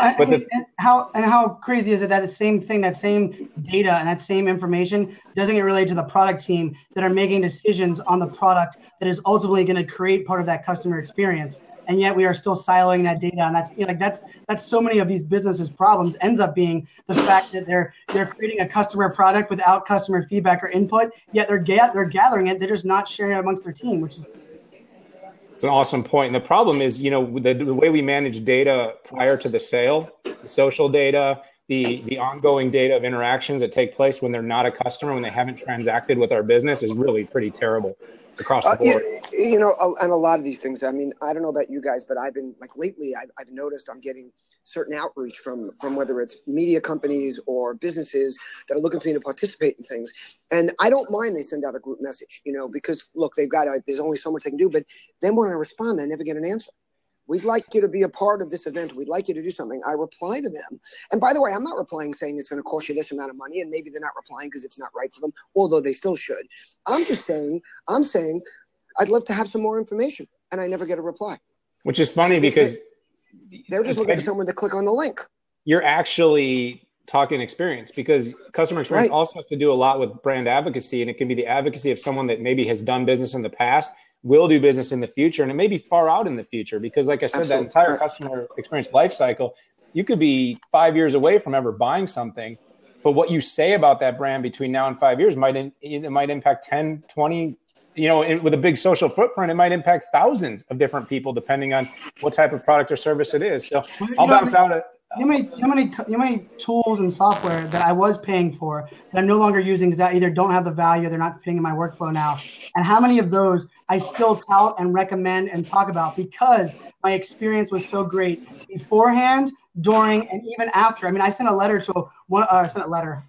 and how crazy is it that the same thing, that same data and that same information doesn't get relayed to the product team that are making decisions on the product that is ultimately going to create part of that customer experience, and yet we are still siloing that data, and that's so many of these businesses' problems ends up being the fact that they're creating a customer product without customer feedback or input, yet they're gathering it, they're just not sharing it amongst their team, which is. It's an awesome point. And the problem is, you know, the way we manage data prior to the sale, the social data, the ongoing data of interactions that take place when they're not a customer, when they haven't transacted with our business, is really pretty terrible across the board. You know, and a lot of these things, I mean, I don't know about you guys, but I've been lately, I've noticed I'm getting certain outreach from whether it's media companies or businesses that are looking for me to participate in things. And I don't mind they send out a group message, you know, because look, there's only so much they can do, but then when I respond, I never get an answer. We'd like you to be a part of this event. We'd like you to do something. I reply to them. And by the way, I'm not replying saying it's going to cost you this amount of money, and maybe they're not replying because it's not right for them, although they still should. I'm saying I'd love to have some more information, and I never get a reply. Which is funny because they're just looking for someone to click on the link. You're actually talking experience, because customer experience also has to do a lot with brand advocacy. And it can be the advocacy of someone that maybe has done business in the past, will do business in the future, and it may be far out in the future. Because like I said, that entire customer experience life cycle, you could be 5 years away from ever buying something. But what you say about that brand between now and 5 years might impact 10, 20, you know, with a big social footprint, it might impact thousands of different people depending on what type of product or service it is. So I'll bounce out. You know how many tools and software that I was paying for that I'm no longer using because that either don't have the value, they're not fitting in my workflow now. And how many of those I still tout and recommend and talk about because my experience was so great beforehand, during, and even after. I mean, I sent a letter to one. I sent a letter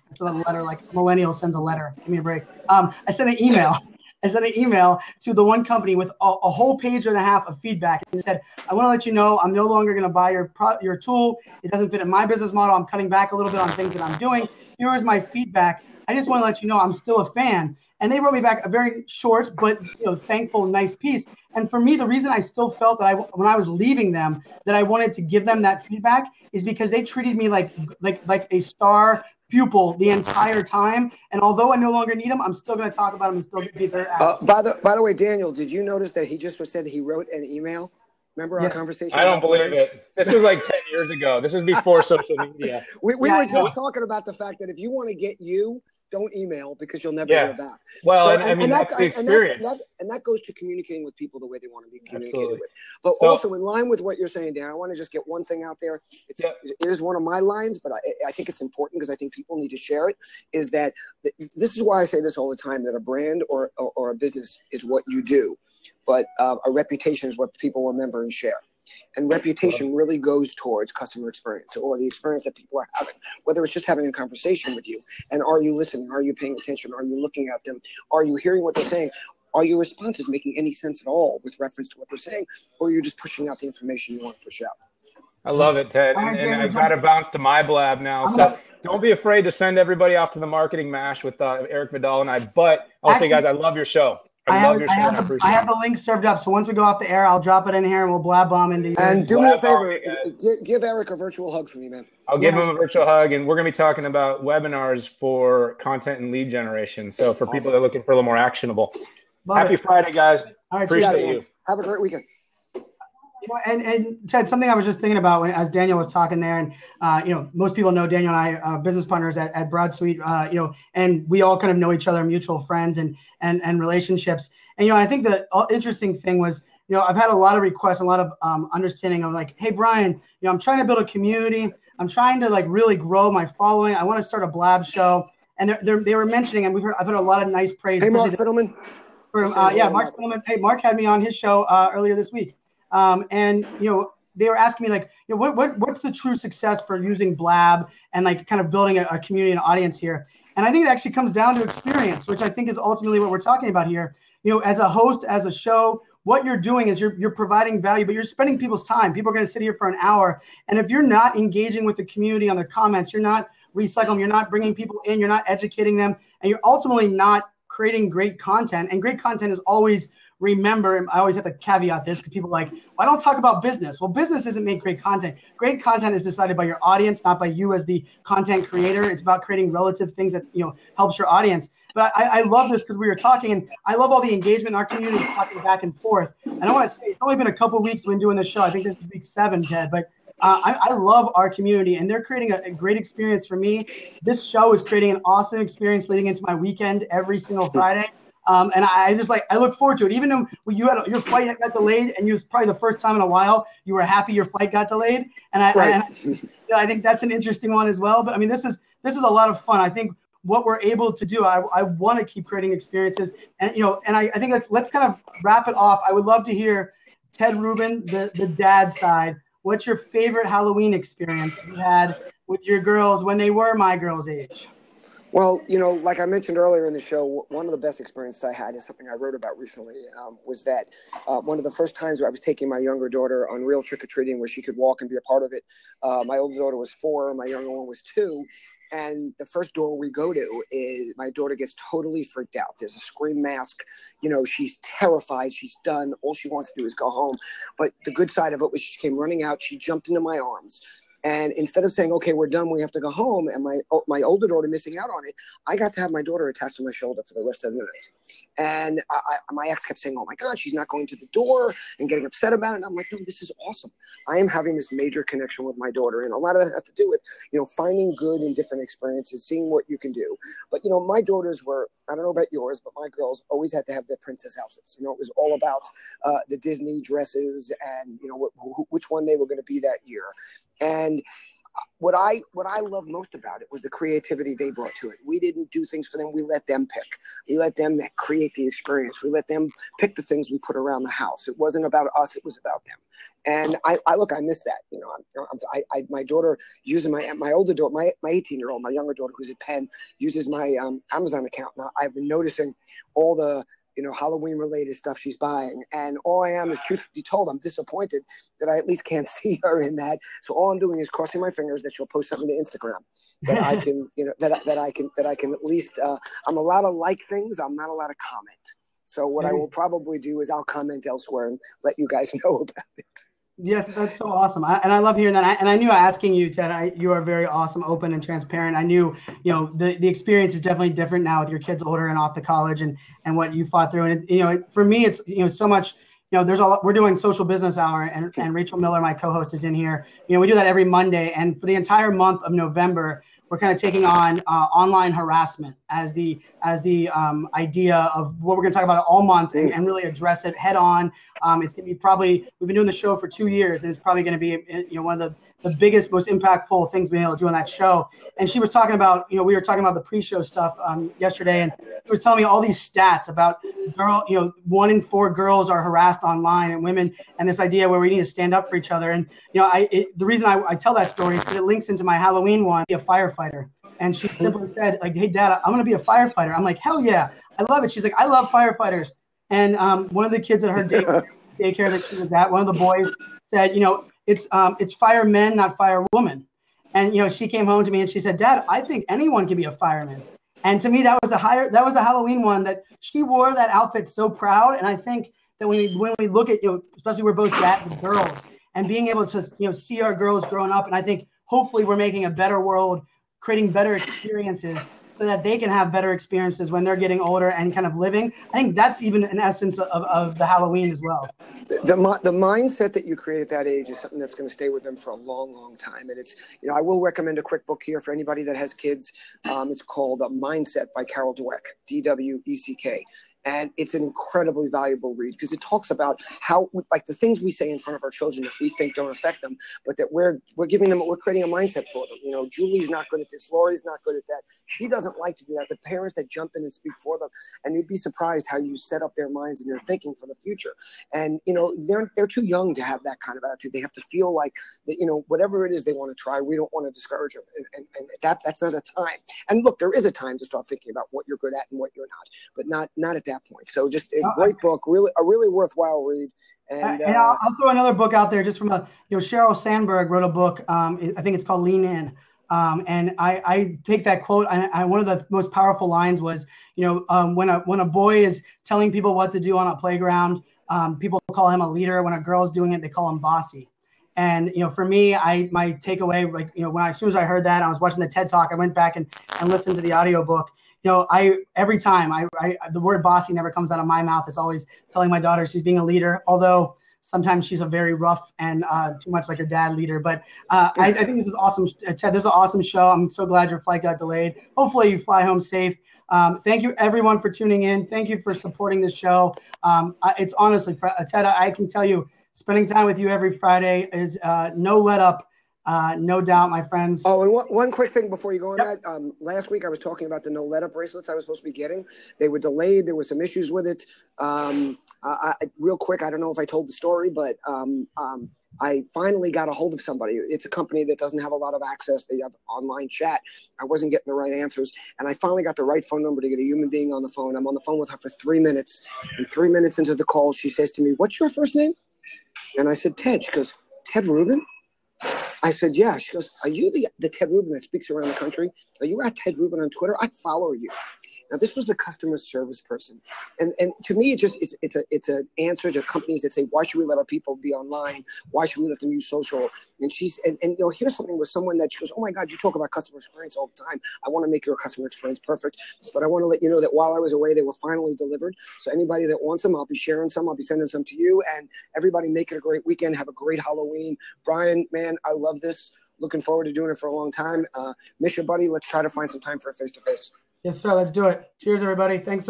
like millennial sends a letter. Give me a break. I sent an email. To the one company with a whole page and a half of feedback, and said, I want to let you know I'm no longer going to buy your tool. It doesn't fit in my business model. I'm cutting back a little bit on things that I'm doing. Here is my feedback. I just want to let you know I'm still a fan. And they wrote me back a very short but thankful, nice piece. And for me, the reason I still felt that when I was leaving them, that I wanted to give them that feedback is because they treated me like a star pupil the entire time. And although I no longer need them, I'm still going to talk about them and still be their ass. By the way, Daniel, did you notice that he just said that he wrote an email? Remember our conversation? I don't believe it. This was like 10 years ago. This was before social media. We were just talking about the fact that if you want to get don't email because you'll never hear back. Well, so, and that's the experience. And that goes to communicating with people the way they want to be communicated with. But also in line with what you're saying, Dan, I want to just get one thing out there. It is one of my lines, but I think it's important because I think people need to share it, is that this is why I say this all the time, that a brand or a business is what you do, but a reputation is what people remember and share. And reputation really goes towards customer experience, or the experience that people are having, whether it's just having a conversation with you. And are you listening? Are you paying attention? Are you looking at them? Are you hearing what they're saying? Are your responses making any sense at all with reference to what they're saying? Or are you just pushing out the information you want to push out? I love it, Ted. And I've got to bounce to my blab now. So don't be afraid to send everybody off to the marketing mash with Eric Vidal and I. But I'll say, guys, I love your show. love your show. I appreciate I have the link served up. So once we go off the air, I'll drop it in here and we'll blab bomb into you. And do me a favor, give Eric a virtual hug for me, man. I'll give him a virtual hug, and we're going to be talking about webinars for content and lead generation. So for people that are looking for a little more actionable. Happy Friday, guys. All right, appreciate you. Have a great weekend. And Ted, something I was just thinking about as Daniel was talking there, and most people know Daniel and I are business partners at Broad Suite, and we all kind of know each other, mutual friends and relationships. And I think the interesting thing was, I've had a lot of requests, a lot of understanding of like, hey Brian, I'm trying to build a community, I'm trying to like really grow my following, I want to start a blab show, and they were mentioning, and I've heard a lot of nice praise. Hey, Mark Fiddleman. Mark Fiddleman. Hey, Mark had me on his show earlier this week. And they were asking me like, what's the true success for using Blab and like kind of building a community and audience here? And I think it actually comes down to experience, which I think is ultimately what we're talking about here. As a host, as a show, what you're doing is you're providing value, but you're spending people's time. People are going to sit here for an hour. And if you're not engaging with the community on the comments, you're not recycling, you're not bringing people in, you're not educating them, and you're ultimately not creating great content. And great content is always, remember, and I always have to caveat this because people are like, well, I don't talk about business. Well, business doesn't make great content. Great content is decided by your audience, not by you as the content creator. It's about creating relative things that helps your audience. But I love this because we were talking, and I love all the engagement in our community, talking back and forth. And I want to say it's only been a couple of weeks we've been doing this show. I think this is week 7, Ted, but I love our community, and they're creating a great experience for me. This show is creating an awesome experience leading into my weekend every single Friday. And I just I look forward to it. Even though your flight got delayed, and it was probably the first time in a while you were happy your flight got delayed. And I think that's an interesting one as well. But I mean, this is a lot of fun. I think what we're able to do, I want to keep creating experiences, and and I think let's kind of wrap it off. I would love to hear Ted Rubin, the dad side. What's your favorite Halloween experience you had with your girls when they were my girls' age? Well, like I mentioned earlier in the show, one of the best experiences I had is something I wrote about recently, was that one of the first times where I was taking my younger daughter on real trick-or-treating where she could walk and be a part of it. My older daughter was 4, my younger one was 2. And the first door we go to is my daughter gets totally freaked out. There's a scream mask. She's terrified. She's done. All she wants to do is go home. But the good side of it was she came running out. She jumped into my arms. And instead of saying, okay, we're done, we have to go home, and my older daughter missing out on it, I got to have my daughter attached to my shoulder for the rest of the night. And my ex kept saying, oh, my God, she's not going to the door, and getting upset about it. And I'm like, no, this is awesome. I am having this major connection with my daughter. And a lot of that has to do with, finding good in different experiences, seeing what you can do. But, my daughters were, I don't know about yours, but my girls always had to have their princess outfits. It was all about the Disney dresses and, which one they were going to be that year. And what I loved most about it was the creativity they brought to it. We didn't do things for them. We let them pick. We let them create the experience. We let them pick the things we put around the house. It wasn't about us. It was about them. And I miss that. My daughter uses my older daughter, my 18-year-old, my younger daughter who's at Penn, uses my Amazon account. Now I've been noticing all the Halloween related stuff she's buying. And all I am is, truthfully told, I'm disappointed that I at least can't see her in that. So all I'm doing is crossing my fingers that she'll post something to Instagram that I can, that I can at least, I'm allowed to like things. I'm not allowed to comment. So what I will probably do is I'll comment elsewhere and let you guys know about it. Yes, that's so awesome. And I love hearing that. And I knew asking you, Ted, you are very awesome, open, and transparent. I knew, the experience is definitely different now with your kids older and off to college and what you fought through. And, for me, it's, so much, there's a lot, we're doing Social Business Hour, and Rachel Miller, my co-host, is in here. We do that every Monday. And for the entire month of November, we're kind of taking on online harassment as the idea of what we're going to talk about all month and really address it head on. It's going to be we've been doing the show for 2 years, and it's probably going to be one of the biggest, most impactful things being able to do on that show. And she was talking about, we were talking about the pre-show stuff yesterday, and she was telling me all these stats about 1 in 4 girls are harassed online, and women, and this idea where we need to stand up for each other. And the reason I tell that story is because it links into my Halloween one, be a firefighter. And she simply said, like, hey, Dad, I'm going to be a firefighter. I'm like, hell yeah, I love it. She's like, I love firefighters. And one of the kids at her daycare that she was at, one of the boys said, it's firemen, not firewoman. And, she came home to me and she said, Dad, I think anyone can be a fireman. And to me, that was a Halloween one that she wore that outfit so proud. And I think that when we look at, especially we're both dads and girls, and being able to, see our girls growing up, and I think hopefully we're making a better world, creating better experiences so that they can have better experiences when they're getting older and kind of living. I think that's even an essence of the Halloween as well. The mindset that you create at that age is something that's going to stay with them for a long, long time. And it's, I will recommend a quick book here for anybody that has kids. It's called Mindset by Carol Dweck, Dweck. And it's an incredibly valuable read because it talks about how, like, the things we say in front of our children that we think don't affect them, but that we're creating a mindset for them. Julie's not good at this. Lori's not good at that. She doesn't like to do that. The parents that jump in and speak for them, and you'd be surprised how you set up their minds and their thinking for the future. And, they're too young to have that kind of attitude. They have to feel like that, whatever it is they want to try, we don't want to discourage them. And that's not a time. And look, there is a time to start thinking about what you're good at and what you're not, but not at that point. So just a great book, a really worthwhile read. And I'll throw another book out there just from Sheryl Sandberg wrote a book. I think it's called Lean In. And I take that quote, and one of the most powerful lines was, when a boy is telling people what to do on a playground, people call him a leader. When a girl is doing it, they call him bossy. And, for me, my takeaway, as soon as I heard that, I was watching the TED Talk, I went back and listened to the audiobook. Every time the word bossy never comes out of my mouth. It's always telling my daughter she's being a leader, although sometimes she's a very rough and too much like her dad leader. But I think this is awesome. Ted, this is an awesome show. I'm so glad your flight got delayed. Hopefully you fly home safe. Thank you, everyone, for tuning in. Thank you for supporting this show. It's honestly, Ted, I can tell you, spending time with you every Friday is no let up. No doubt, my friends. Oh, and one quick thing before you go on that. Last week I was talking about the no let up bracelets I was supposed to be getting. They were delayed. There were some issues with it. Real quick, I don't know if I told the story, but I finally got a hold of somebody. It's a company that doesn't have a lot of access. They have online chat. I wasn't getting the right answers. And I finally got the right phone number to get a human being on the phone. I'm on the phone with her for 3 minutes. And 3 minutes into the call, she says to me, "What's your first name?" And I said, "Ted." She goes, "Ted Rubin?" I said, "Yeah." She goes, "Are you the Ted Rubin that speaks around the country? Are you at Ted Rubin on Twitter? I follow you." Now, this was the customer service person. And to me, it's an answer to companies that say, why should we let our people be online? Why should we let them use social? And here's something with someone that she goes, "Oh my God, you talk about customer experience all the time. I want to make your customer experience perfect. But I want to let you know that while I was away, they were finally delivered. So anybody that wants them, I'll be sharing some. I'll be sending some to you. And everybody make it a great weekend. Have a great Halloween." Brian, man, I love this. Looking forward to doing it for a long time. Miss your buddy. Let's try to find some time for a face-to-face. Yes, sir. Let's do it. Cheers, everybody. Thanks so much.